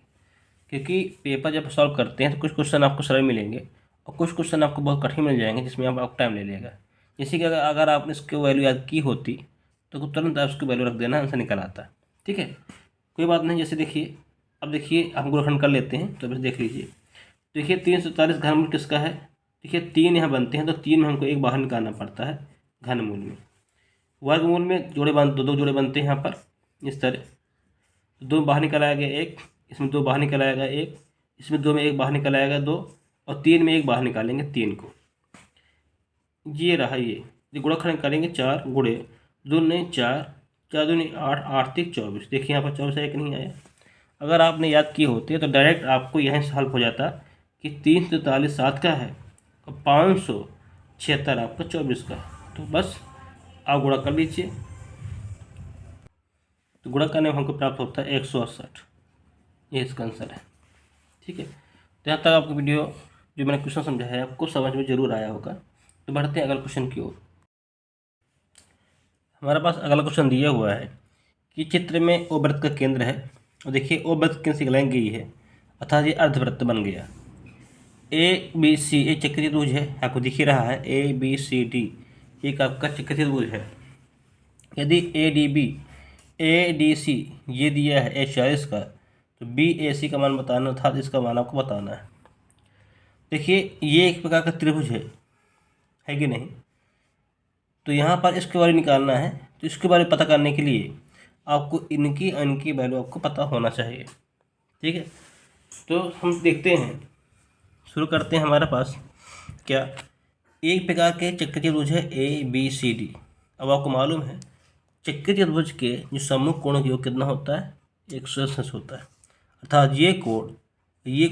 क्योंकि पेपर जब सॉल्व करते हैं तो कुछ क्वेश्चन आपको सरल मिलेंगे और कुछ क्वेश्चन आपको बहुत कठिन मिल जाएंगे, जिसमें आपको टाइम ले लेगा। जैसे कि अगर आपने इसकी वैल्यू याद की होती तो तुरंत आप उसकी वैल्यू रख देना, आंसर निकल आता। ठीक है, कोई बात नहीं। जैसे देखिए, अब देखिए हम गुणनखंड कर लेते हैं, तो बस देख लीजिए। देखिए 343 घनमूल किसका है, देखिए 3 यहाँ बनते हैं तो 3 में हमको एक बाहर निकालना पड़ता है घनमूल में। वर्गमूल में दो जोड़े बनते हैं यहाँ पर, इस तरह 2 बाहर निकल आएगा 1, इसमें 2 बाहर निकल आएगा 1, इसमें 2 में 1 बाहर निकल आएगा 2, और 3 में 1 बाहर निकालेंगे 3 को। ये रहा, ये गुणनखंड करेंगे 4 गुणे 2 नहीं 4, 4 2 नहीं 8, 8 3 24। देखिए यहाँ पर 24 1 नहीं आया। अगर आपने याद किए होते तो डायरेक्ट आपको यहीं से हल हो जाता कि 343 7 का है और 576 आपका 24 का है। तो बस आप गुणा कर लीजिए, तो गुणा करने में हमको प्राप्त होता है 168, ये इसका आंसर है। ठीक है, तो यहाँ तक आपको वीडियो जो मैंने क्वेश्चन समझाया है आपको समझ में जरूर आया होगा। तो बढ़ते हैं अगले क्वेश्चन की ओर। हमारे पास अगला क्वेश्चन दिया हुआ है कि चित्र में ओ वृत्त का केंद्र है और देखिए ओ वृत्त केंद्र से एक लाइन गई है, अर्थात ये अर्धवृत्त बन गया। ए बी सी एक चक्रीय त्रिभुज है, आपको दिख ही रहा है ए बी सी डी एक आपका चक्रीय त्रिभुज है। यदि ए डी सी ये दिया है 140 का, तो बी ए सी का मान बताना, अर्थात इसका मान आपको बताना है। देखिए ये एक प्रकार का त्रिभुज है कि नहीं। तो यहाँ पर इसके बारे में निकालना है, तो इसके बारे में पता करने के लिए आपको इनकी वैल्यू आपको पता होना चाहिए। ठीक है, तो हम देखते हैं, शुरू करते हैं। हमारे पास क्या एक प्रकार के चक्रीय त्रिभुज है ए बी सी डी। अब आपको मालूम है चक्रीय त्रिभुज के जो सम्मुख कोणों का योग कितना होता है, 180 होता है। अर्थात ये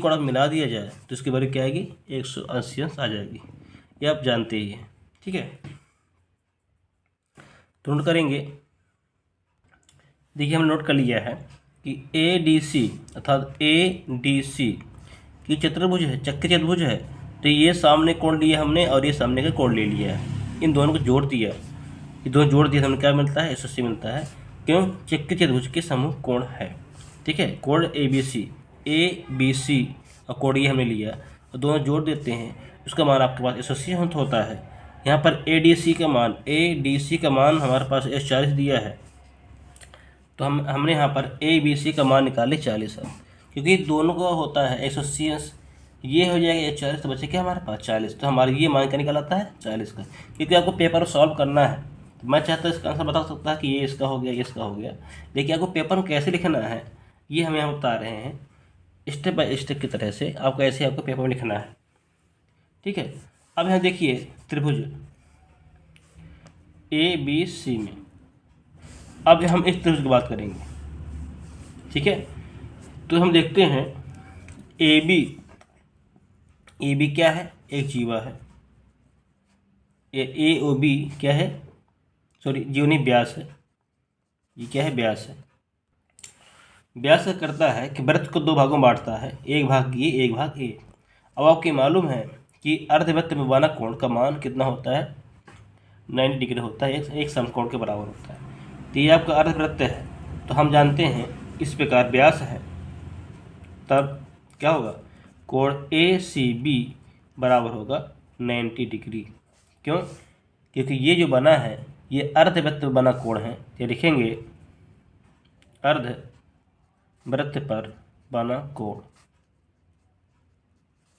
कोण अब मिला दिया जाए तो इसकी वैल्यू क्या आएगी, 180 आ जाएगी। ये आप जानते ही हैं। ठीक है, तो नोट करेंगे। देखिए हमने नोट कर लिया है कि ए डी सी अर्थात ए डी सी की चतुर्भुज है, चक्रीय चतुर्भुज है। तो ये सामने कोण लिया हमने और ये सामने का कोण ले लिया है, इन दोनों को जोड़ दिया। ये दोनों जोड़ दिए तो हमें क्या मिलता है, 180 मिलता है। क्यों, चक्रीय चतुर्भुज के समूह कोण है। ठीक है, कोण ए बी सी और कोण ये हमने लिया और दोनों जोड़ देते हैं, उसका मान आपके पास 180 होता है। यहाँ पर ए डी सी का मान हमारे पास 140 दिया है, तो हमने यहाँ पर ए बी सी का मान निकाले 40 है, क्योंकि दोनों का होता है 180। ये हो जाएगा 140, तो बचे क्या हमारे पास 40। तो हमारे ये मान क्या निकल आता है, 40 का। क्योंकि आपको पेपर सॉल्व करना है, तो मैं चाहता हूँ इसका आंसर बता सकता है कि ये इसका हो गया, ये इसका हो गया। लेकिन आपको पेपर में कैसे लिखना है ये हम यहाँ बता रहे हैं, स्टेप बाय स्टेप की तरह से आपको ऐसे आपको पेपर में लिखना है। ठीक है, अब यहाँ देखिए त्रिभुज ए बी सी में, अब हम इस त्रिभुज की बात करेंगे। ठीक है, तो हम देखते हैं ए बी क्या है, एक जीवा है। ए ओ बी क्या है, सॉरी जीव नहीं, व्यास है। ये क्या है, व्यास है। व्यास का करता है कि वृत्त को दो भागों में बांटता है, एक भाग ये एक भाग ए। अब आपको मालूम है कि अर्धवृत्त में बना कोण का मान कितना होता है, 90 डिग्री होता है, एक समकोण के बराबर होता है। तो ये आपका अर्धवृत्त है, तो हम जानते हैं इस प्रकार व्यास है, तब क्या होगा, कोण ए सी बी बराबर होगा 90 डिग्री। क्यों, क्योंकि ये जो बना है ये अर्धवृत्त में बना कोण है। ये लिखेंगे अर्धवृत्त पर बना कोण।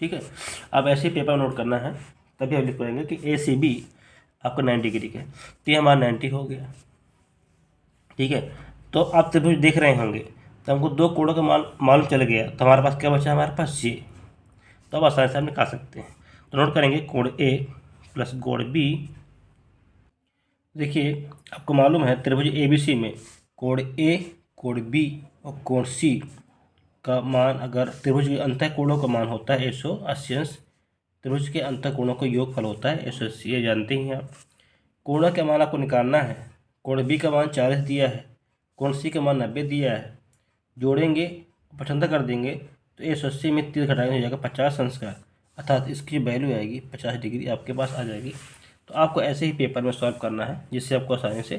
ठीक है, अब ऐसे ही पेपर नोट करना है, तभी हम लिख पाएंगे कि ए सी बी आपको 90 डिग्री का, तो ये हमारा 90 हो गया। ठीक है, तो आप त्रिभुज देख रहे होंगे, तो हमको दो कोणों का मालूम चल गया, तो हमारे पास क्या बचा, हमारे पास ये। तो अब आसानी से हम निकाल सकते हैं। तो नोट करेंगे कोण ए प्लस कोण बी। देखिए आपको मालूम है त्रिभुज ए बी सी में कोण ए, कोण बी और कोण सी का मान, अगर त्रिभुज के अंतः कोणों का मान होता है 180 अंश, त्रिभुज के अंतः कोणों का योगफल होता है 180, ये जानते ही हैं आप। कोणों का मान आपको निकालना है। कोण बी का मान 40 दिया है, कोण सी का मान 90 दिया है। जोड़ेंगे, पचहत्तर कर देंगे, तो 180 में 30 घटाएंगे हो जाएगा 50 अंश का, अर्थात इसकी वैल्यू आएगी 50 डिग्री आपके पास आ जाएगी। तो आपको ऐसे ही पेपर में सॉल्व करना है, जिससे आपको आसानी से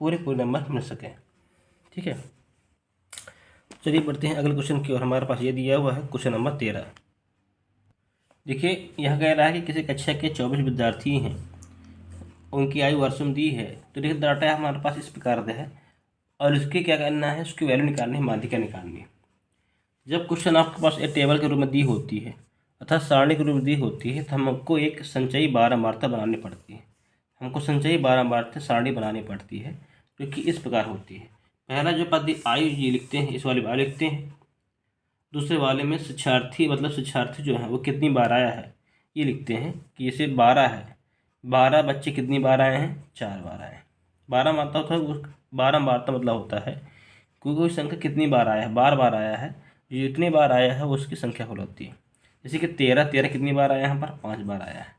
पूरे नंबर मिल सकें। ठीक है, चलिए बढ़ते हैं अगले क्वेश्चन की ओर। हमारे पास ये दिया हुआ है क्वेश्चन नंबर 13। देखिए यह कह रहा है कि किसी कक्षा के 24 विद्यार्थी हैं, उनकी आयु वर्षों में दी है। तो देखिए डाटा हमारे पास इस प्रकार है, और इसके क्या करना है, उसकी वैल्यू निकालनी है, माध्यिका निकालनी है। जब क्वेश्चन आपके पास एक टेबल के रूप में दी होती है, अर्थात सारणी के रूप में दी होती है, तो हमको एक संचयी बारंबारता बनानी पड़ती है। हमको संचयी बारंबारता सारणी बनानी पड़ती है, जो कि इस प्रकार होती है। पहला जो पद आयु ये लिखते हैं, इस वाले बार लिखते हैं। दूसरे वाले में शिक्षार्थी, मतलब शिक्षार्थी जो है वो कितनी बार आया है, ये लिखते हैं कि जैसे 12 है, 12 बच्चे कितनी बार आए हैं, 4 बार आए हैं। 12 मात्रा होता है, 12 बार मतलब होता है कोई संख्या कितनी बार आया है, बार बार आया है, जितनी बार आया है वो उसकी संख्या होती है। जैसे कि 13 कितनी बार आया है, यहाँ पर 5 बार आया है।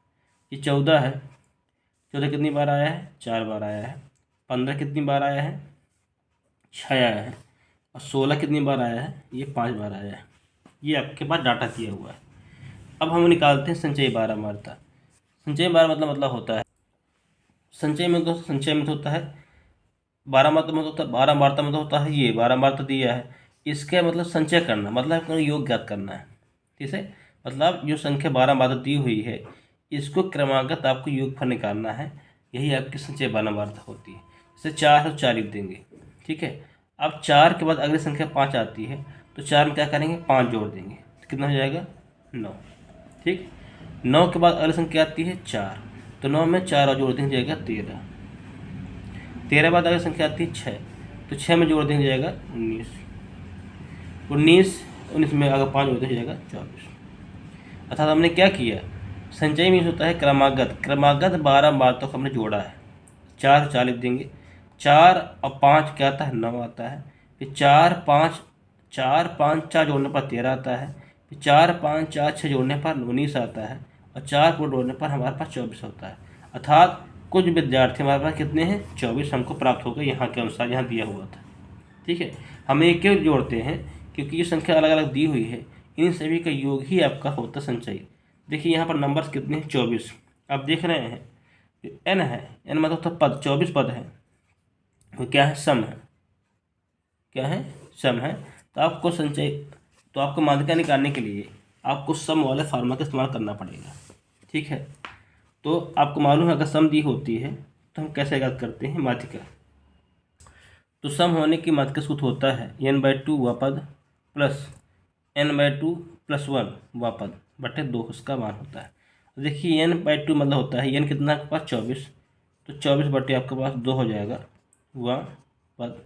ये 14 है, 14 कितनी बार आया है, 4 बार आया है। 15 कितनी बार आया है, 6 आया है। और 16 कितनी बार आया है, ये 5 बार आया है। ये आपके पास डाटा दिया हुआ है। अब हम निकालते हैं संचयी बारहमारता। संचयी बारहमारता मतलब होता है, संचय में तो होता है बारहमारता में होता है, बारहमारता में होता है ये बारहमारता दिया है, इसका मतलब संचय करना, मतलब योग ज्ञात करना है। ठीक है, मतलब जो संख्या बारहमारता दी हुई है इसको क्रमागत आपको योगफल निकालना है, यही आपकी संचय बारहमारता होती है। जैसे 4 और 4 लिख देंगे। ठीक है, अब 4 के बाद अगली संख्या 5 आती है तो 4 में क्या करेंगे, 5 जोड़ देंगे तो कितना हो जाएगा, 9। ठीक, 9 के बाद अगली संख्या आती है 4, तो 9 में 4 और जोड़ देंगे जाएगा 13। 13 बाद अगली संख्या आती है 6, तो 6 में जोड़ देंगे जाएगा 19। 19 में अगर 5 जोड़ देंगे जाएगा 24। अर्थात हमने क्या किया, संचय में होता है क्रमागत बारहमारता को हमने जोड़ा है। 4 4 लिख देंगे, 4 और 5 क्या आता है, 9 आता है। फिर 4 5 4 जोड़ने पर 13 आता है। फिर 4 5 4 6 जोड़ने पर 19 आता है। और 4 को जोड़ने पर हमारे पास 24 होता है। अर्थात कुछ विद्यार्थी हमारे पास कितने हैं, 24 हमको प्राप्त हो गए यहाँ के अनुसार, यहाँ दिया हुआ था। ठीक है, हम एक क्यों जोड़ते हैं, क्योंकि ये संख्या अलग अलग दी हुई है, इन सभी का योग ही आपका होता संचय। देखिए यहाँ पर नंबर्स कितने हैं, 24। आप देख रहे हैं एन है, एन मतलब तो पद, 24 पद है, वो क्या है, सम है। क्या है, सम है। तो आपको संचय, तो आपको माध्यिका निकालने के लिए आपको सम वाले फार्मूला का इस्तेमाल करना पड़ेगा। ठीक है, तो आपको मालूम है अगर सम दी होती है तो हम कैसे याद करते हैं माध्यिका। तो सम होने की माध्यिका सूत्र होता है n/2 वह पद प्लस n/2 + 1 वह पद बटे 2 उसका मान होता है। देखिए n/2 मतलब होता है n कितना आपके पास 24, तो 24 बटे आपके पास 2 हो जाएगा वह पद,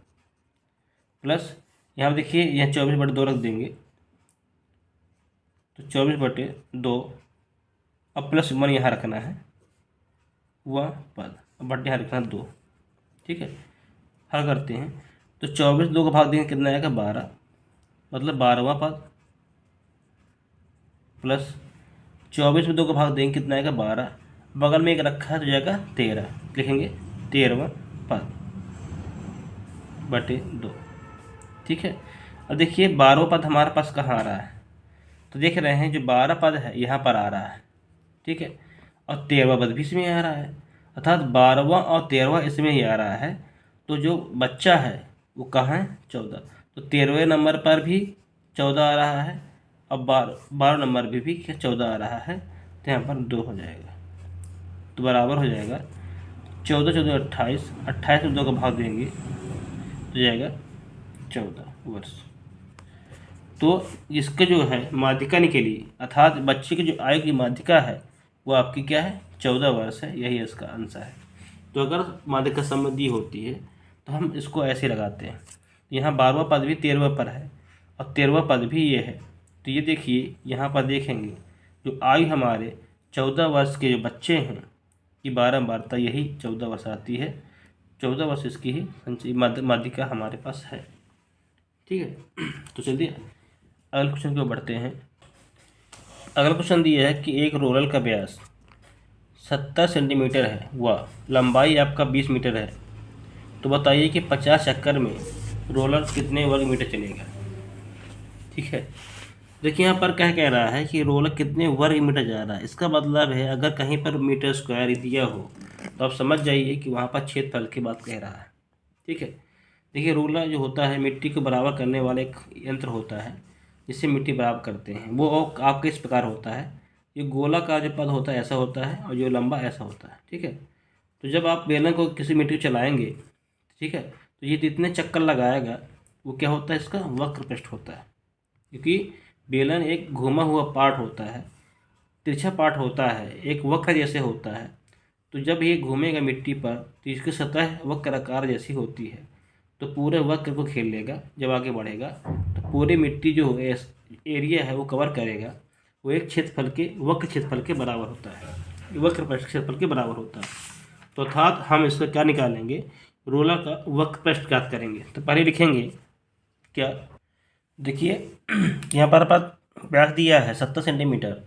प्लस यहाँ देखिए यहाँ 24/2 रख देंगे तो 24/2, अब प्लस 1 यहाँ रखना है वह पद, अब बटे यहाँ रखना है 2। ठीक है, हल करते हैं तो 24 2 का भाग देंगे कितना आएगा, 12, मतलब 12वां पद, प्लस 24 में 2 का भाग देंगे कितना आएगा, 12, बगल में एक रखा है तो जाएगा 13, लिखेंगे 13वां पद बटे 2। ठीक है, अब देखिए 12वां पद हमारे पास कहाँ आ रहा है, तो देख रहे हैं जो 12 पद है यहाँ पर आ रहा है। ठीक है, और 13वां पद भी इसमें आ रहा है, अर्थात 12वां और 13वां इसमें ही आ रहा है। तो जो बच्चा है वो कहाँ है, 14, तो 13वें नंबर पर भी 14 आ रहा है, अब 12 नंबर पर भी 14 आ रहा है, तो यहाँ पर 2 हो जाएगा, तो बराबर हो जाएगा 14 14 28, 28 में 2 का भाग देंगे तो जाएगा 14 वर्ष। तो इसका जो है माध्यिका निकली, अर्थात बच्चे की जो आयु की माध्यिका है वो आपकी क्या है, 14 वर्ष है, यही इसका आंसर है। तो अगर माध्यिका संबंधी होती है तो हम इसको ऐसे लगाते हैं, यहाँ 12वां पद भी 13वां पर है और 13वां पद भी ये है, तो ये देखिए यहाँ पर देखेंगे जो आयु हमारे 14 वर्ष के जो बच्चे हैं कि बारहमारता यही 14 वर्ष आती है, 14 वर्ष इसकी ही संचयी माध्यिका हमारे पास है। ठीक है, तो चलिए अगले क्वेश्चन की ओर बढ़ते हैं। अगला क्वेश्चन दिया है कि एक रोलर का व्यास 70 सेंटीमीटर है व लंबाई आपका 20 मीटर है, तो बताइए कि 50 चक्कर में रोलर कितने वर्ग मीटर चलेगा। ठीक है, देखिए यहाँ पर क्या कह रहा है कि रोलर कितने वर्ग मीटर जा रहा है, इसका मतलब है अगर कहीं पर मीटर स्क्वायर दिया हो तो आप समझ जाइए कि वहाँ पर क्षेत्रफल की बात कह रहा है। ठीक है, देखिए रोलर जो होता है मिट्टी को बराबर करने वाला एक यंत्र होता है जिससे मिट्टी बराबर करते हैं, वो आपके इस प्रकार होता है, ये गोला का जो पद होता है ऐसा होता है और जो लंबा ऐसा होता है। ठीक है, तो जब आप बेलन को किसी मिट्टी को चलाएंगे, ठीक है, तो ये जितने चक्कर लगाएगा वो क्या होता है, इसका वक्र पृष्ठ होता है, क्योंकि बेलन एक घुमा हुआ पार्ट होता है, तिरछा पार्ट होता है, एक वक्र जैसे होता है। तो जब ये घूमेगा मिट्टी पर तो इसकी सतह वक्र आकार जैसी होती है, तो पूरे वक्र को खेल लेगा, जब आगे बढ़ेगा तो पूरी मिट्टी जो एरिया है वो कवर करेगा, वो एक क्षेत्रफल के वक्र क्षेत्रफल के बराबर होता है, वक्र पृष्ठ क्षेत्रफल के बराबर होता है। तो अर्थात हम इसका क्या निकालेंगे, रोलर का वक्र पृष्ठ ज्ञात करेंगे। तो पहले लिखेंगे क्या, देखिए यहाँ पर व्यास दिया है 70 सेंटीमीटर,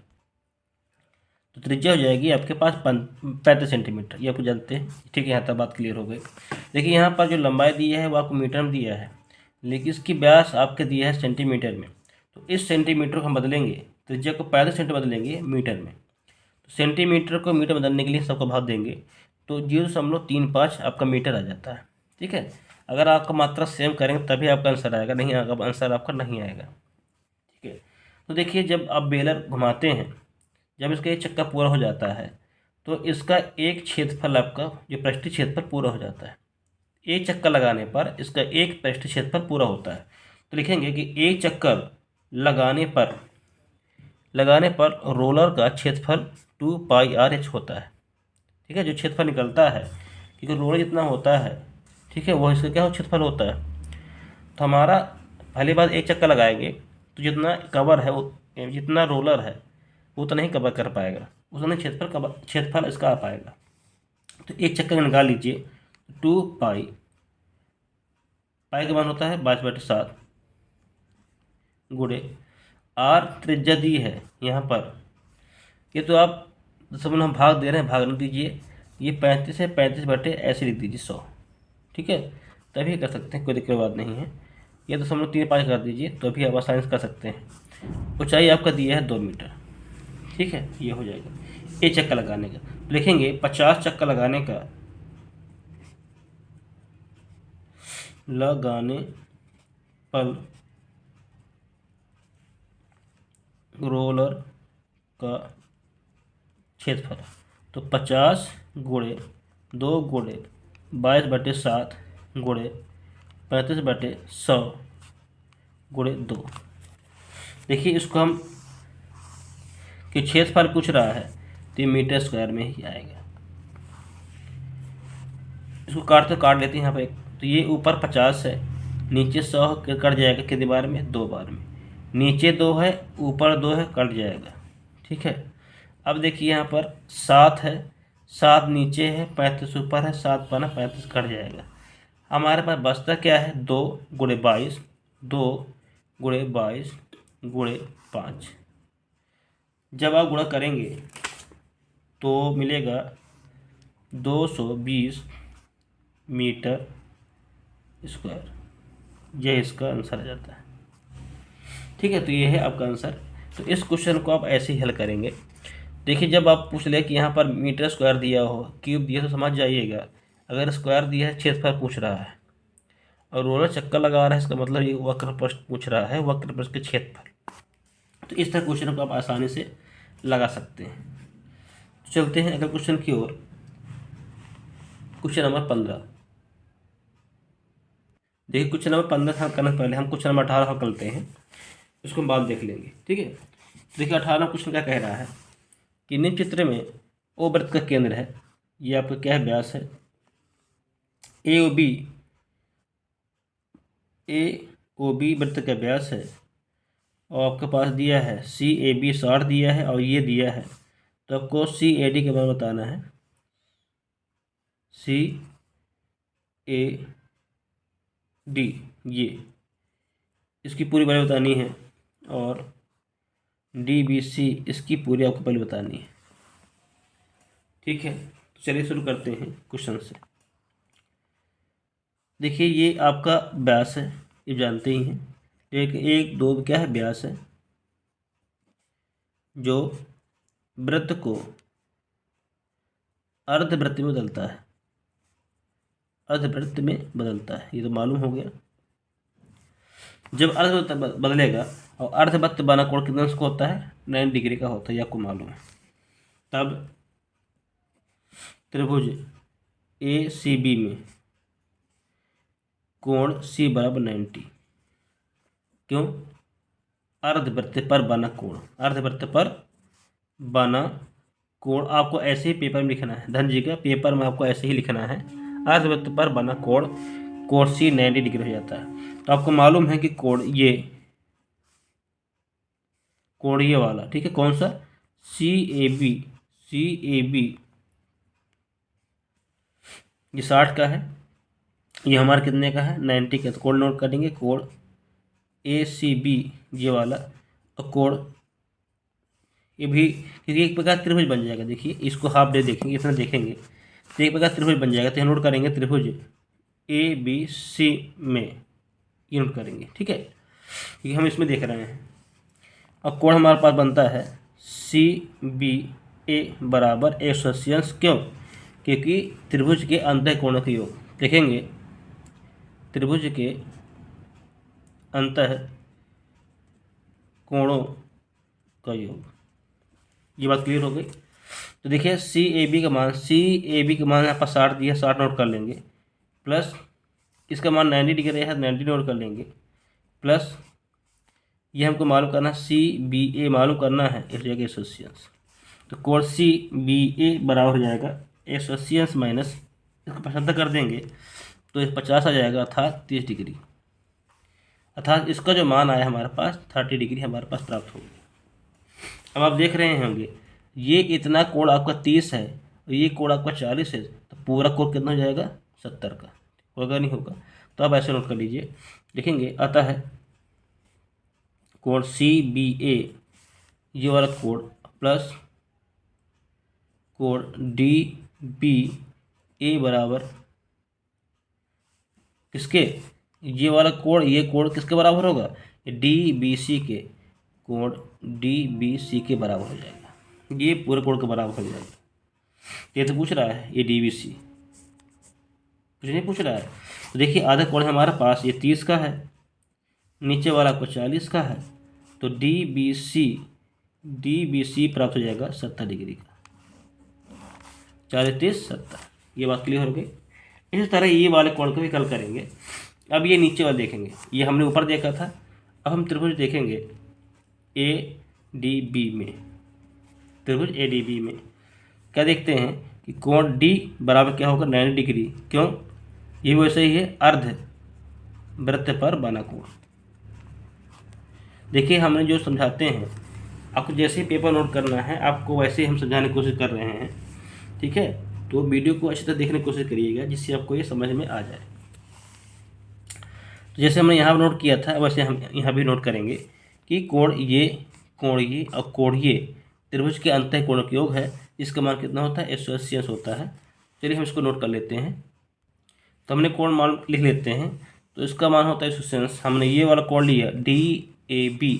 तो त्रिज्या हो जाएगी आपके पास 35 सेंटीमीटर, ये आपको जानते हैं। ठीक है, यहाँ तक बात क्लियर हो गई। देखिए यहाँ पर जो लंबाई दी है वो आपको मीटर में दिया है, लेकिन इसकी व्यास आपके दिया है सेंटीमीटर में, तो इस सेंटीमीटर को हम बदलेंगे त्रिज्या को 35 सेंटीमीटर बदलेंगे मीटर में, तो सेंटीमीटर को मीटर बदलने के लिए सबको भाग देंगे, तो 0.35 आपका मीटर आ जाता है। ठीक है, अगर आपका मात्रा सेम करेंगे तभी आपका आंसर आएगा, नहीं आएगा आंसर आपका नहीं आएगा। ठीक है, तो देखिए जब आप बेलर घुमाते हैं, जब इसका एक चक्का पूरा हो जाता है तो इसका एक क्षेत्रफल आपका जो पृष्ठीय क्षेत्रफल पूरा हो जाता है। एक चक्कर लगाने पर इसका एक पृष्ठीय क्षेत्रफल पूरा होता है, तो लिखेंगे कि एक चक्कर लगाने पर रोलर का क्षेत्रफल 2πr/h होता है। ठीक है, जो क्षेत्रफल निकलता है, क्योंकि रोलर जितना होता है, ठीक है, वो इसका क्या क्षेत्रफल होता है। तो हमारा पहली बात एक चक्कर लगाएंगे तो जितना कवर है वो, जितना रोलर है वो उतना ही कवर कर पाएगा, उतना क्षेत्रफल इसका आ पाएगा। तो एक चक्कर निकाल लीजिए, 2π, पाई का मान होता है 22/7 गुणे r त्रिज्या दी है यहाँ पर, ये तो आप सब हम भाग दे रहे हैं, भाग नहीं दीजिए, ये 35 है, 35 ऐसे लिख दीजिए 100। ठीक है, तभी कर सकते हैं, कोई दिक्कत बात नहीं है। ये तो समझ 3/5 कर दीजिए तो भी आप आसानी से कर सकते हैं। ऊंचाई आपका दिया है 2 मीटर। ठीक है, ये हो जाएगा एक चक्कर लगाने का। तो लिखेंगे 50 चक्कर लगाने पर रोलर का क्षेत्रफल, तो 50 गुणे 2 गुणे 22/7 गुणे 35/100 गुणे 2। देखिए इसको हम कि क्षेत्रफल पूछ रहा है तो ये मीटर स्क्वायर में ही आएगा। इसको काट लेते हैं यहाँ पे, तो ये ऊपर 50 है, नीचे 100 कट जाएगा कितनी बार में, 2 बार में। नीचे 2 है, ऊपर 2 है, कट जाएगा। ठीक है, अब देखिए यहाँ पर 7 है, 7 नीचे है, 35 ऊपर है, 7 पाना 35 कट जाएगा। हमारे पास बचता क्या है, 2 गुणे 22, 2 गुणे 22 गुणे 5। जब आप गुणा करेंगे तो मिलेगा 220 मीटर स्क्वायर, यह इसका आंसर आ जाता है। ठीक है, तो ये है आपका आंसर। तो इस क्वेश्चन को आप ऐसे ही हल करेंगे। देखिए जब आप पूछ ले कि यहाँ पर मीटर स्क्वायर दिया हो, क्यूब दिया, तो समझ जाइएगा अगर स्क्वायर दिया है, क्षेत्रफल पूछ रहा है, और रोलर चक्कर लगा रहा है, इसका मतलब ये वक्र पृष्ठ पूछ रहा है, वक्र पृष्ठ के क्षेत्रफल। तो इस तरह क्वेश्चन को आप आसानी से लगा सकते हैं। तो चलते हैं अगले क्वेश्चन की ओर। Question number 15। देखिए क्वेश्चन नंबर 15 हल करने से पहले हम क्वेश्चन नंबर 18 हल करते हैं, इसको हम बाद देख लेंगे। ठीक है, देखिए 18 क्वेश्चन क्या कह रहा है कि निम्न चित्र में ओ वृत्त का केंद्र है, ये आपका क्या है, व्यास है, ए ओ बी वृत्त का व्यास है, और आपके पास दिया है CAB 60 दिया है, और ये दिया है, तो आपको CAD के बारे में बताना है। CAD ये इसकी पूरी वैल्यू बतानी है, और DBC इसकी पूरी आपको पहले बतानी है। ठीक है, तो चलिए शुरू करते हैं क्वेश्चन से। देखिए ये आपका व्यास है, ये जानते ही हैं, एक 2 क्या है, व्यास है, जो वृत्त को अर्धवृत्त में बदलता है, अर्धवृत्त में बदलता है, ये तो मालूम हो गया। जब अर्धवृत्त बदलेगा, और अर्धवृत्त बना कोण कितना उसको होता है, 90 डिग्री का होता है, ये आपको मालूम है। तब त्रिभुज ACB में कोण C बराबर 90, क्यों, अर्धवृत्त पर बना कोण, अर्धवृत्त पर बना कोण आपको ऐसे ही पेपर में लिखना है, धन जी का पेपर में आपको ऐसे ही लिखना है, अर्धवृत्त पर बना कोण C 90 डिग्री हो जाता है। तो आपको मालूम है कि कोण ये वाला, ठीक है, कौन सा, CAB ये 60 का है, ये हमारा कितने का है, 90 का। तो कोण नोट करेंगे, कोण ACB ये वाला, और कोण ये भी, क्योंकि एक प्रकार त्रिभुज बन जाएगा। देखिए इसको हाफ डे देखेंगे, इतना देखेंगे तो एक प्रकार त्रिभुज बन जाएगा। तो नोट करेंगे त्रिभुज ABC में, ये नोट करेंगे। ठीक है, क्योंकि हम इसमें देख रहे हैं, और कोण हमारे पास बनता है CBA बराबर 180 अंश। क्यों? क्योंकि त्रिभुज के अंतः कोणों का योग। देखेंगे त्रिभुज के अंतः कोणों का योग, ये बात क्लियर हो गई। तो देखिए CAB का मान यहाँ पर 60 दिया, 60 नोट कर लेंगे, प्लस इसका मान 90 डिग्री है, 90 नोट कर लेंगे, प्लस ये हमको मालूम करना है CBA मालूम करना है, इस जगह 180 अंश। तो कोण CBA बराबर हो जाएगा 180 अंश माइनस, इसको 75 कर देंगे तो 50 आ जाएगा, अर्थात 30 डिग्री। अर्थात इसका जो मान आया हमारे पास 30 डिग्री हमारे पास प्राप्त होगी। अब आप देख रहे होंगे ये इतना कोण आपका 30 है और ये कोण आपका 40 है, तो पूरा कोण कितना हो जाएगा? 70 का। होगा नहीं होगा? तो आप ऐसे नोट कर लीजिए। देखेंगे अतः कोण CBA ये वाला कोण प्लस कोण DBA बराबर किसके? ये वाला कोण, ये कोण किसके बराबर होगा? DBC के, कोण DBC के बराबर हो जाएगा। ये पूरे कोण के बराबर हो जाएगा। ये तो पूछ रहा है ये DBC, कुछ नहीं पूछ रहा है। तो देखिए आधा कोण हमारे पास ये 30 का है, नीचे वाला को 40 का है, तो DBC प्राप्त हो जाएगा 70 डिग्री का। 40 30 70, ये बात क्लियर हो गई। इसी तरह ये वाले कोण को भी हल करेंगे। अब ये नीचे वाले देखेंगे, ये हमने ऊपर देखा था, अब हम त्रिभुज देखेंगे ADB में। त्रिभुज ADB में क्या देखते हैं कि कोण D बराबर क्या होगा? 90 डिग्री। क्यों? ये वैसे ही है, अर्ध वृत्त पर बना कोण। देखिए हमने जो समझाते हैं, आपको जैसे ही पेपर नोट करना है आपको वैसे ही हम समझाने की कोशिश कर रहे हैं, ठीक है? तो वीडियो को अच्छी तरह देखने की कोशिश करिएगा जिससे आपको ये समझ में आ जाए। तो जैसे हमने यहाँ नोट किया था वैसे हम यहाँ भी नोट करेंगे कि कोण ये और कोण ये त्रिभुज के अंतः कोणों का योग है। इसका मान कितना होता है? 180 अंश होता है। चलिए हम इसको नोट कर लेते हैं। तो हमने कोण मान लिख लेते हैं, तो इसका मान होता है 180 अंश। हमने ये वाला कोण लिया DAB।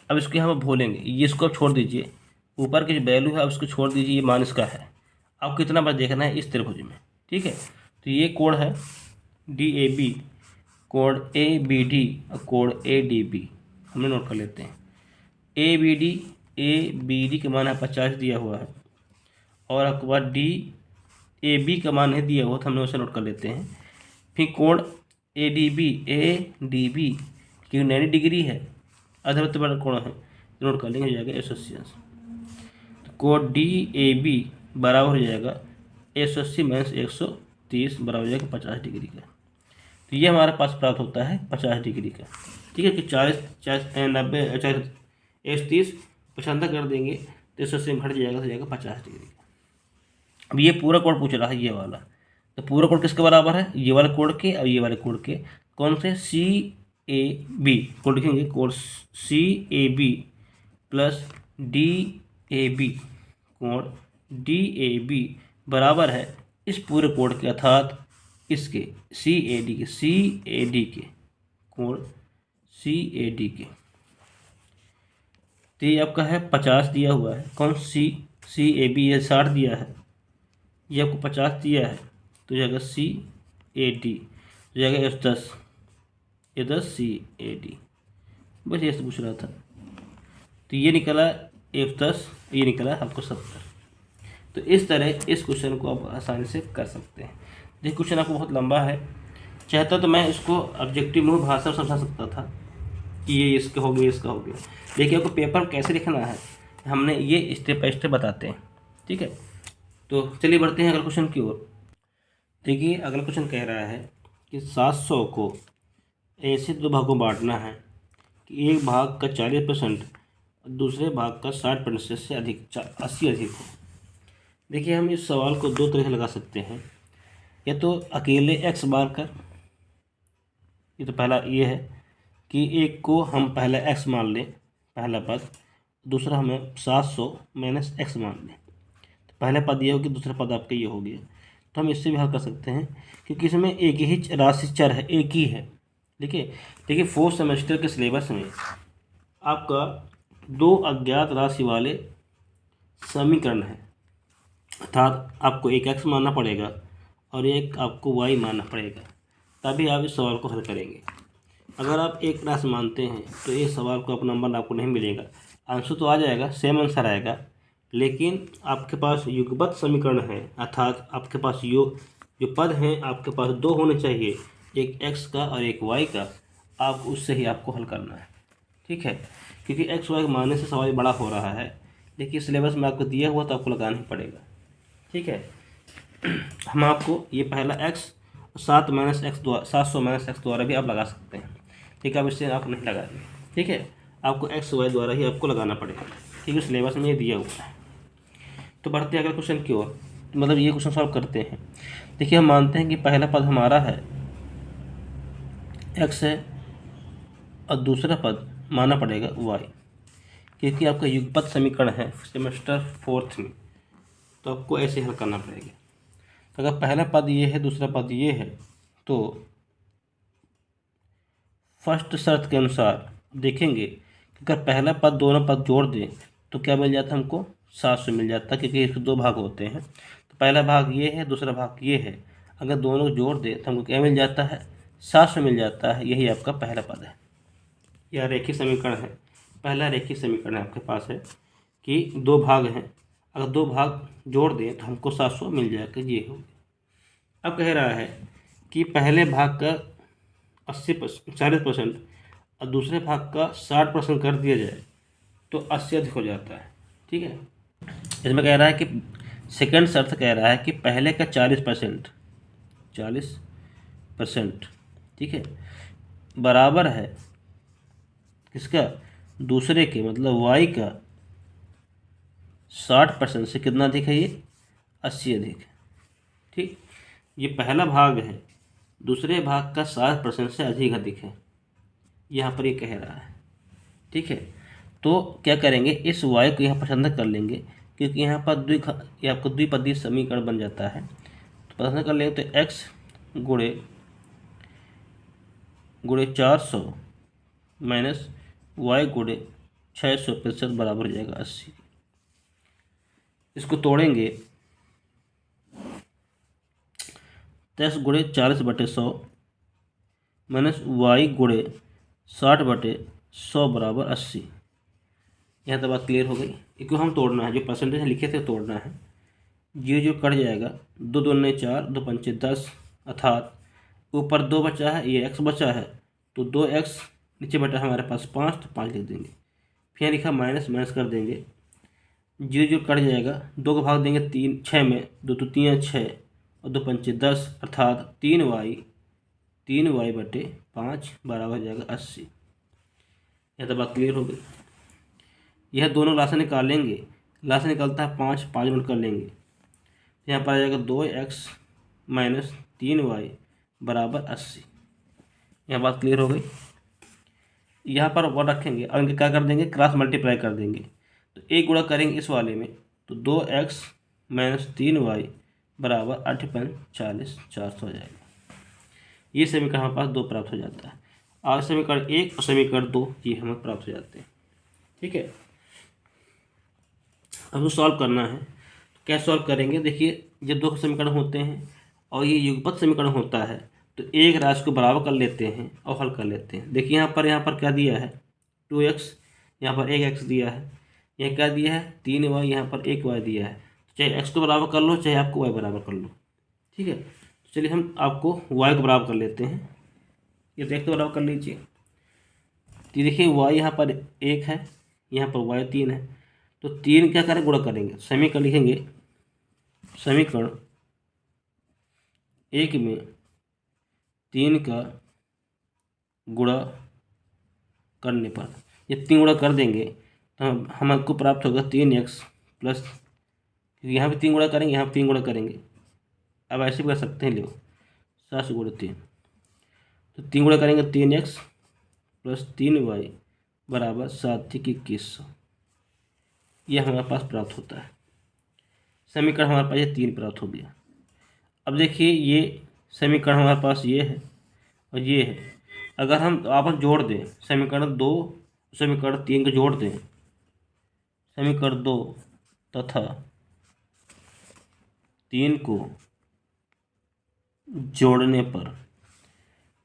अब इसको यहाँ पर भूलेंगे, ये इसको अब छोड़ दीजिए, ऊपर की जो वैल्यू है अब इसको छोड़ दीजिए, ये मान इसका है। अब कितना बस देखना है इस त्रिभुज में, ठीक है? तो ये कोण है DAB, कोण ABD और कोण ADB हमने नोट कर लेते हैं। ABD का मान है 50 दिया हुआ है, और आपके बाद DAB का मान है दिया हुआ, तो हमने उसे नोट कर लेते हैं। फिर कोण ADB की 90 डिग्री है, अर्धवृत्त वाला कोण है, नोट कर लेंगे, हो जाएगा 180 अंश। तो कोण DAB बराबर हो जाएगा 180 माइनस 130 बराबर हो जाएगा 50 डिग्री का। तो ये हमारे पास प्राप्त होता है 50 डिग्री का, ठीक है? कि 40 90 130 75 कर देंगे तो 180 में घट जाएगा, तो जाएगा 50 डिग्री का। अब ये पूरा कोण पूछ रहा है ये वाला, तो पूरा कोण किसके बराबर है? ये वाले कोण के और ये वाले कोण के। कौन से? CAB कोण लिखेंगे, कोण CAB प्लस DAB, कोण DAB बराबर है इस पूरे कोण के, अर्थात इसके CAD के कोण CAD के। तो ये आपका है 50 दिया हुआ है, कौन CAB ये 60 दिया है, ये आपको 50 दिया है, तो जाएगा CAD, तो जाएगा F10 CAD। बस ये पूछ रहा था। तो ये निकला F10, ये निकला आपको 70। तो इस तरह इस क्वेश्चन को आप आसानी से कर सकते हैं। देखिए क्वेश्चन आपको बहुत लंबा है, चाहता तो मैं इसको ऑब्जेक्टिव मूल भाषा में समझा सकता था कि ये इसका हो गया, इसका हो गया। देखिए आपको पेपर कैसे लिखना है हमने ये स्टेप बाय स्टेप बताते हैं, ठीक है? तो चलिए बढ़ते हैं अगले क्वेश्चन की ओर। देखिए अगला क्वेश्चन कह रहा है कि 700 को ऐसे दो भागों में बांटना है कि एक भाग का 40% दूसरे भाग का 60% से अधिक 80 अधिक हो। देखिए हम इस सवाल को दो तरह से लगा सकते हैं, या तो अकेले x बार कर, ये तो पहला ये है कि एक को हम पहला x मान लें, पहला पद, दूसरा हमें 700 माइनस x मान लें। तो पहला पद ये हो गया, दूसरा पद आपका ये हो गया। तो हम इससे भी हल कर सकते हैं क्योंकि इसमें एक ही राशि चर है, एक ही है। देखिए 4th सेमेस्टर के सिलेबस में आपका दो अज्ञात राशि वाले समीकरण है, अर्थात आपको एक x मानना पड़ेगा और एक आपको y मानना पड़ेगा, तभी आप इस सवाल को हल करेंगे। अगर आप एक राशि मानते हैं तो इस सवाल को अपना नंबर आपको नहीं मिलेगा। आंसर तो आ जाएगा, सेम आंसर आएगा, लेकिन आपके पास युगपत समीकरण है, अर्थात आपके पास जो पद हैं आपके पास दो होने चाहिए, एक x का और एक y का। आप उससे ही आपको हल करना है, ठीक है, क्योंकि x y मानने से सवाल बड़ा हो रहा है, लेकिन सिलेबस में आपको दिया हुआ तो आपको लगाना ही पड़ेगा, ठीक है। हम आपको ये पहला x 700 माइनस एक्स द्वारा भी आप लगा सकते हैं, ठीक है। अब इससे आप नहीं लगा देंगे, ठीक है, आपको एक्स वाई द्वारा ही आपको लगाना पड़ेगा, ठीक है, सिलेबस में ये दिया हुआ है। तो बढ़ते हैं अगले क्वेश्चन की ओर, मतलब ये क्वेश्चन सॉल्व करते हैं। देखिए, हम मानते हैं कि पहला पद हमारा है एक्स है और दूसरा पद मानना पड़ेगा वाई, क्योंकि आपका युगपत समीकरण है सेमेस्टर 4th में, तो आपको ऐसे हल करना पड़ेगा। तो अगर पहला पद ये है दूसरा पद ये है, तो फर्स्ट शर्त के अनुसार देखेंगे कि अगर पहला पद दोनों पद जोड़ दें तो क्या मिल जाता है, हमको 700 मिल जाता है, क्योंकि इसके दो भाग होते हैं। तो पहला भाग ये है, दूसरा भाग ये है, अगर दोनों को जोड़ दें तो हमको क्या मिल जाता है, 700 मिल जाता है। यही आपका पहला पद है, यह रेखीय समीकरण है, पहला रेखीय समीकरण आपके पास है कि दो भाग हैं, अगर दो भाग जोड़ दें तो हमको 700 मिल जाएगा, ये हो गया। अब कह रहा है कि पहले भाग का 40% और दूसरे भाग का 60% कर दिया जाए तो 80 अधिक हो जाता है, ठीक है। इसमें कह रहा है कि सेकंड शर्त कह रहा है कि पहले का 40%, ठीक है, बराबर है किसका, दूसरे के, मतलब y का 60% से कितना अधिक है, ये 80 अधिक है, ठीक। ये पहला भाग है, दूसरे भाग का 60% से अधिक है, यहाँ पर ये कह रहा है, ठीक है। तो क्या करेंगे, इस y को यहाँ पसंद कर लेंगे, क्योंकि यहाँ पर ये आपको द्विपदीय समीकरण बन जाता है। तो पसंद कर लेंगे तो x गुणे 400 माइनस y गुणे 600% बराबर हो जाएगा 80। इसको तोड़ेंगे, 10 गुणे 40/100 माइनस y गुणे 60/100 बराबर 80। यहाँ तक बात क्लियर हो गई। इसको हम तोड़ना है, जो परसेंटेज लिखे थे तोड़ना है। जो कट जाएगा, 2 दूनी 4, 2 पंचे 10, अर्थात ऊपर 2 बचा है, ये x बचा है, तो 2x, नीचे बचा हमारे पास 5, तो 5 लिख देंगे। फिर लिखा माइनस कर देंगे, जो कट जाएगा, 2 का भाग देंगे 6 में, 2 तो 3 6 और 2 पंचे 10, अर्थात 3y/5 बराबर हो जाएगा 80। यह तो बात क्लियर हो गई। यह दोनों लाशें निकालेंगे, लाशें निकलता है 5 नोट कर लेंगे, यहाँ पर आ जाएगा 2x माइनस 3y बराबर 80। यह बात क्लियर हो गई। यहाँ पर वन रखेंगे और इनके क्या कर देंगे, क्रॉस मल्टीप्लाई कर देंगे, तो एक गुणा करेंगे इस वाले में, तो 2x माइनस 3y बराबर 8/40 400 हो जाएगा। ये समीकरण हमारे पास 2 प्राप्त हो जाता है, और समीकरण 1 और समीकरण 2 ये हमें प्राप्त हो जाते हैं, ठीक है। अब सॉल्व करना है, तो कैसे सॉल्व करेंगे, देखिए, जब 2 समीकरण होते हैं और ये युगपत समीकरण होता है तो एक राशि को बराबर कर लेते हैं और हल कर लेते हैं। देखिए यहाँ पर क्या दिया है, 2x, यहाँ पर 1x दिया है, यह क्या दिया है 3y, यहाँ पर 1y दिया है। चाहे x को बराबर कर लो, चाहे आपको y बराबर कर लो, ठीक है। तो चलिए हम आपको y को बराबर कर लेते हैं, ये तो x को बराबर कर लीजिए। तो देखिए y यहाँ पर 1 है, यहाँ पर y 3 है, तो 3 क्या करें, गुणा करेंगे, समीकरण लिखेंगे, समीकरण 1 में 3 का गुणा करने पर, ये 3 गुणा कर देंगे तो हमको प्राप्त होगा 3x प्लस, यहाँ पे 3 गुणा करेंगे, यहाँ पे 3 गुणा करेंगे, अब ऐसे भी कर सकते हैं, लो 7 गुणा 3, तो 3 गुणा करेंगे 3x प्लस 3y बराबर 7×2100। यह हमारे पास प्राप्त होता है। समीकरण हमारे पास ये 3 प्राप्त हो गया। अब देखिए, ये समीकरण हमारे पास ये है और ये है, अगर हम आपस जोड़ दें, समीकरण 2 समीकरण 3 को जोड़ दें समीकरण 2 तथा 3 को जोड़ने पर,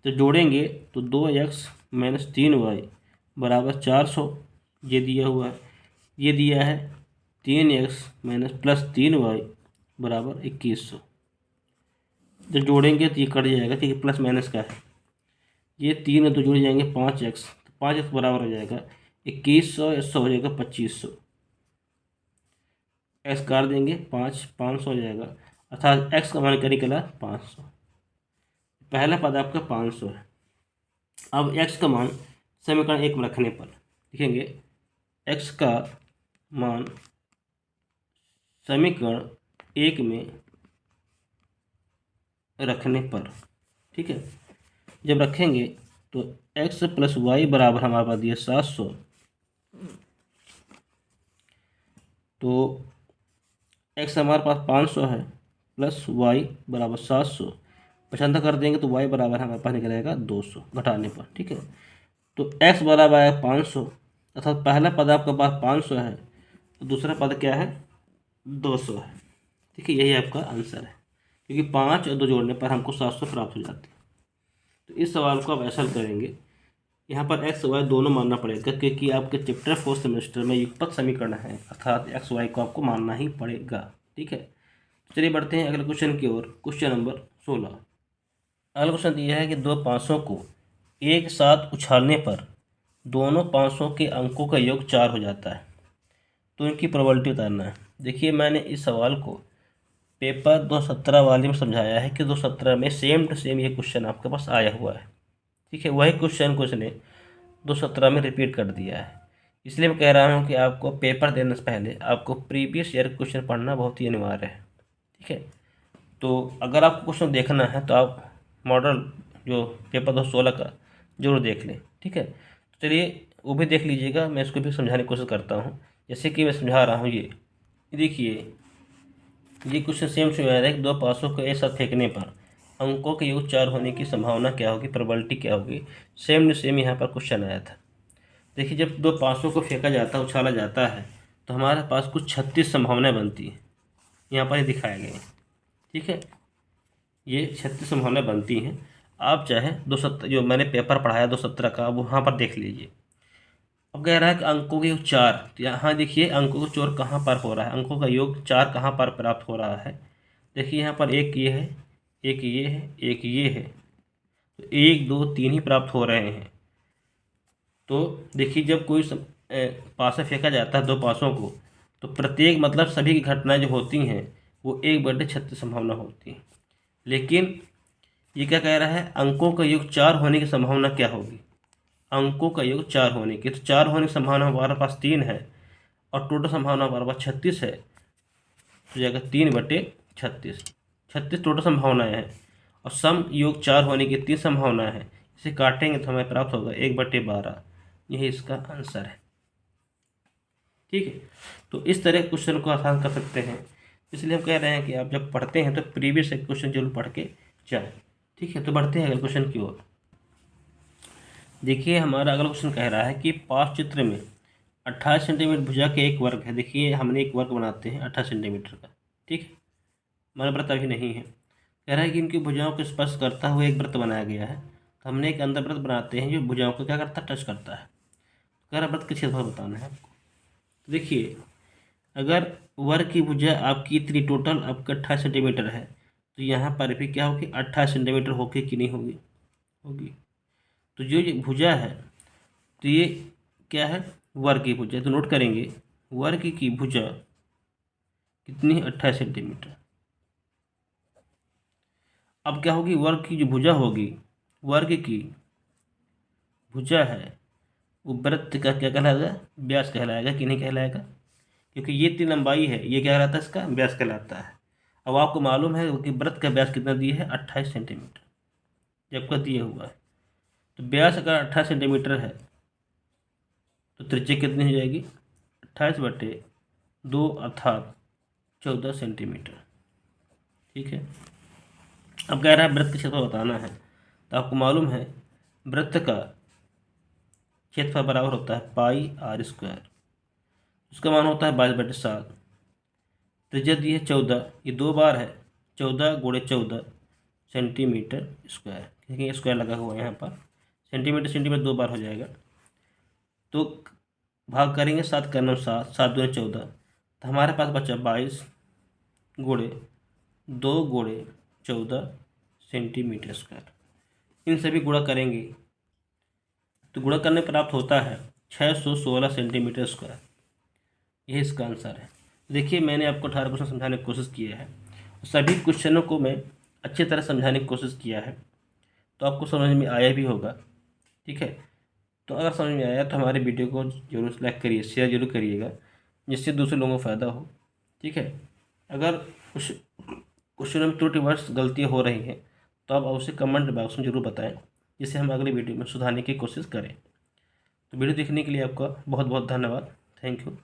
तो जोड़ेंगे तो 2x माइनस 3y बराबर 400, ये दिया हुआ है। ये दिया है 3x माइनस प्लस 3y बराबर 2100। जब जोड़ेंगे तो ये कट जाएगा, ठीक है, प्लस माइनस का है। ये 3 तो जुड़ जाएंगे 5x, तो 5x बराबर हो जाएगा 2100, इससे हो जाएगा 2500। एक्स काट देंगे 500 हो जाएगा, अर्थात x का मान क्या निकला 500। पहला पद आपका 500 है। अब x का मान समीकरण 1 में रखने पर लिखेंगे x का मान समीकरण 1 में रखने पर, ठीक है, जब रखेंगे तो x प्लस वाई बराबर हमारे पास दिया 700, तो x हमारे पास 500 है प्लस y बराबर 700, पचहत्तर कर देंगे तो y बराबर हमारे पास निकलेगा 200 घटाने पर, ठीक है। तो x बराबर है 500, अर्थात पहला पद आपके पास 500 है, तो दूसरा पद क्या है 200 है, ठीक है। यही आपका आंसर है, क्योंकि 5 और 2 जोड़ने पर हमको 700 प्राप्त हो जाते हैं। तो इस सवाल को आप ऐसा करेंगे, यहाँ पर एक्स वाई दोनों मानना पड़ेगा, क्योंकि आपके चैप्टर 4 सेमेस्टर में युगपत समीकरण है, अर्थात एक्स वाई को आपको मानना ही पड़ेगा, ठीक है। चलिए बढ़ते हैं अगले क्वेश्चन की ओर। Question number 16। अगला क्वेश्चन दिया है कि दो 500 को एक साथ उछालने पर दोनों 500 के अंकों का योग 4 हो जाता है, तो इनकी प्रोबेबिलिटी बताना है। देखिए, मैंने इस सवाल को पेपर 2017 वाले में समझाया है कि 2017 में सेम टू सेम ये क्वेश्चन आपके पास आया हुआ है, ठीक है। वही क्वेश्चन को इसने 2017 में रिपीट कर दिया है। इसलिए मैं कह रहा हूँ कि आपको पेपर देने से पहले आपको प्रीवियस ईयर क्वेश्चन पढ़ना बहुत ही अनिवार्य है, ठीक है। तो अगर आपको क्वेश्चन देखना है तो आप मॉडल जो पेपर 2016 का जरूर देख लें, ठीक है। तो चलिए वो भी देख लीजिएगा, मैं इसको भी समझाने की कोशिश करता हूँ। जैसे कि मैं समझा रहा हूँ, ये देखिए, ये क्वेश्चन सेम से आया है कि दो 500 को एक साथ फेंकने पर अंकों के योग 4 होने की संभावना क्या होगी, प्रोबेबिलिटी क्या होगी। सेम टू सेम यहाँ पर क्वेश्चन आया था। देखिए, जब दो 500 को फेंका जाता है, उछाला जाता है, तो हमारे पास कुछ 36 संभावनाएं बनती है, यहाँ पर ही दिखाए गए हैं, ठीक है। ये 36 संभावनाएं बनती हैं। आप चाहे 270 जो मैंने पेपर पढ़ाया 217 का, वो वहाँ पर देख लीजिए। अब कह रहा है कि अंकों के योग 4, तो यहाँ देखिए अंकों का जोड़ कहाँ पर हो रहा है, अंकों का योग 4 कहाँ पर प्राप्त हो रहा है। देखिए यहाँ पर एक ये है, एक ये है, एक ये है, तो 1 2 3 ही प्राप्त हो रहे हैं। तो देखिए, जब कोई पासा फेंका जाता है दो पासों को, तो प्रत्येक मतलब सभी की घटनाएं जो होती हैं वो 1/36 संभावना होती है। लेकिन ये क्या कह रहा है, अंकों का योग 4 होने की संभावना क्या होगी, अंकों का योग 4 होने की, तो 4 होने की संभावना हमारे पास 3 है, और टोटल संभावना हमारे पास 36 है, तो जाएगा 3/36। 36 टोटल संभावनाएं हैं, और सम योग 4 होने की 3 संभावना है। इसे काटेंगे तो हमें प्राप्त होगा 1/12। यही इसका आंसर है, ठीक है। तो इस तरह क्वेश्चन को आसान कर सकते हैं। इसलिए हम कह रहे हैं कि आप जब पढ़ते हैं तो प्रीवियस क्वेश्चन जरूर पढ़ के जाएं, ठीक है। तो बढ़ते हैं अगले क्वेश्चन की ओर। देखिए, हमारा अगला क्वेश्चन कह रहा है कि पास चित्र में 28 सेंटीमीटर भुजा के एक वर्ग है। देखिए, हमने एक वर्ग बनाते हैं 28 सेंटीमीटर का, ठीक है। हमारा वृत्त अभी नहीं है। कह रहा है कि इनकी भुजाओं को स्पर्श करता हुआ एक वृत्त बनाया गया है, तो हमने एक अंदर वृत्त बनाते हैं जो भुजाओं को क्या करता है, टच करता है। कह रहा वृत्त के क्षेत्रफल बताना है आपको। तो देखिए, अगर वर्ग की भुजा आपकी इतनी टोटल आपका 28 सेंटीमीटर है, तो यहाँ पर भी क्या होगी, 28 सेंटीमीटर होगी कि नहीं होगी, होगी। तो जो ये भुजा है, तो ये क्या है, वर्ग की भुजा। तो नोट करेंगे वर्ग की भुजा कितनी, 28 सेंटीमीटर। अब क्या होगी, वर्ग की जो भुजा होगी, वर्ग की भुजा है, वो वृत्त का क्या कहलाएगा, व्यास कहलाएगा कि नहीं कहलाएगा, क्योंकि ये इतनी लंबाई है, ये क्या कहलाता है, इसका व्यास कहलाता है। अब आपको मालूम है कि वृत्त का व्यास कितना दिया है, 28 सेंटीमीटर जबका दिया हुआ है। तो व्यास अगर 28 सेंटीमीटर है तो त्रिज्या कितनी हो जाएगी, 28/2 अर्थात 14 सेंटीमीटर, ठीक है। अब कह रहा है वृत्त का क्षेत्रफल बताना है, तो आपको मालूम है वृत्त का क्षेत्रफल बराबर होता है πr²। उसका मान होता है 22/7। त्रिज्या दी है 14, ये 2 बार है, 14 गुणे 14 सेंटीमीटर स्क्वायर, देखिए स्क्वायर लगा हुआ है यहाँ पर, सेंटीमीटर सेंटीमीटर 2 बार हो जाएगा। तो भाग करेंगे 7 का 9 7, 7 दूनी 14, तो हमारे पास बचा 22 गुणे 2 गुणे 14 सेंटीमीटर स्क्वायर। इन सभी गुणा करेंगे तो गुणा करने पर प्राप्त होता है 616 सेंटीमीटर स्क्वायर। यही इसका आंसर है। देखिए मैंने आपको 18 क्वेश्चन समझाने की कोशिश किया है, सभी क्वेश्चनों को मैं अच्छी तरह समझाने की कोशिश किया है, तो आपको समझ में आया भी होगा। ठीक है, तो अगर समझ में आया तो हमारे वीडियो को जरूर लाइक करिए, शेयर जरूर करिएगा, जिससे दूसरे लोगों को फ़ायदा हो। ठीक है, अगर कुछ क्वेश्चनों में त्रुटिवश गलतियाँ हो रही हैं तो आप उसे कमेंट बॉक्स में जरूर बताएं, जिससे हम अगले वीडियो में सुधारने की कोशिश करें। तो वीडियो देखने के लिए आपका बहुत बहुत धन्यवाद। Thank you.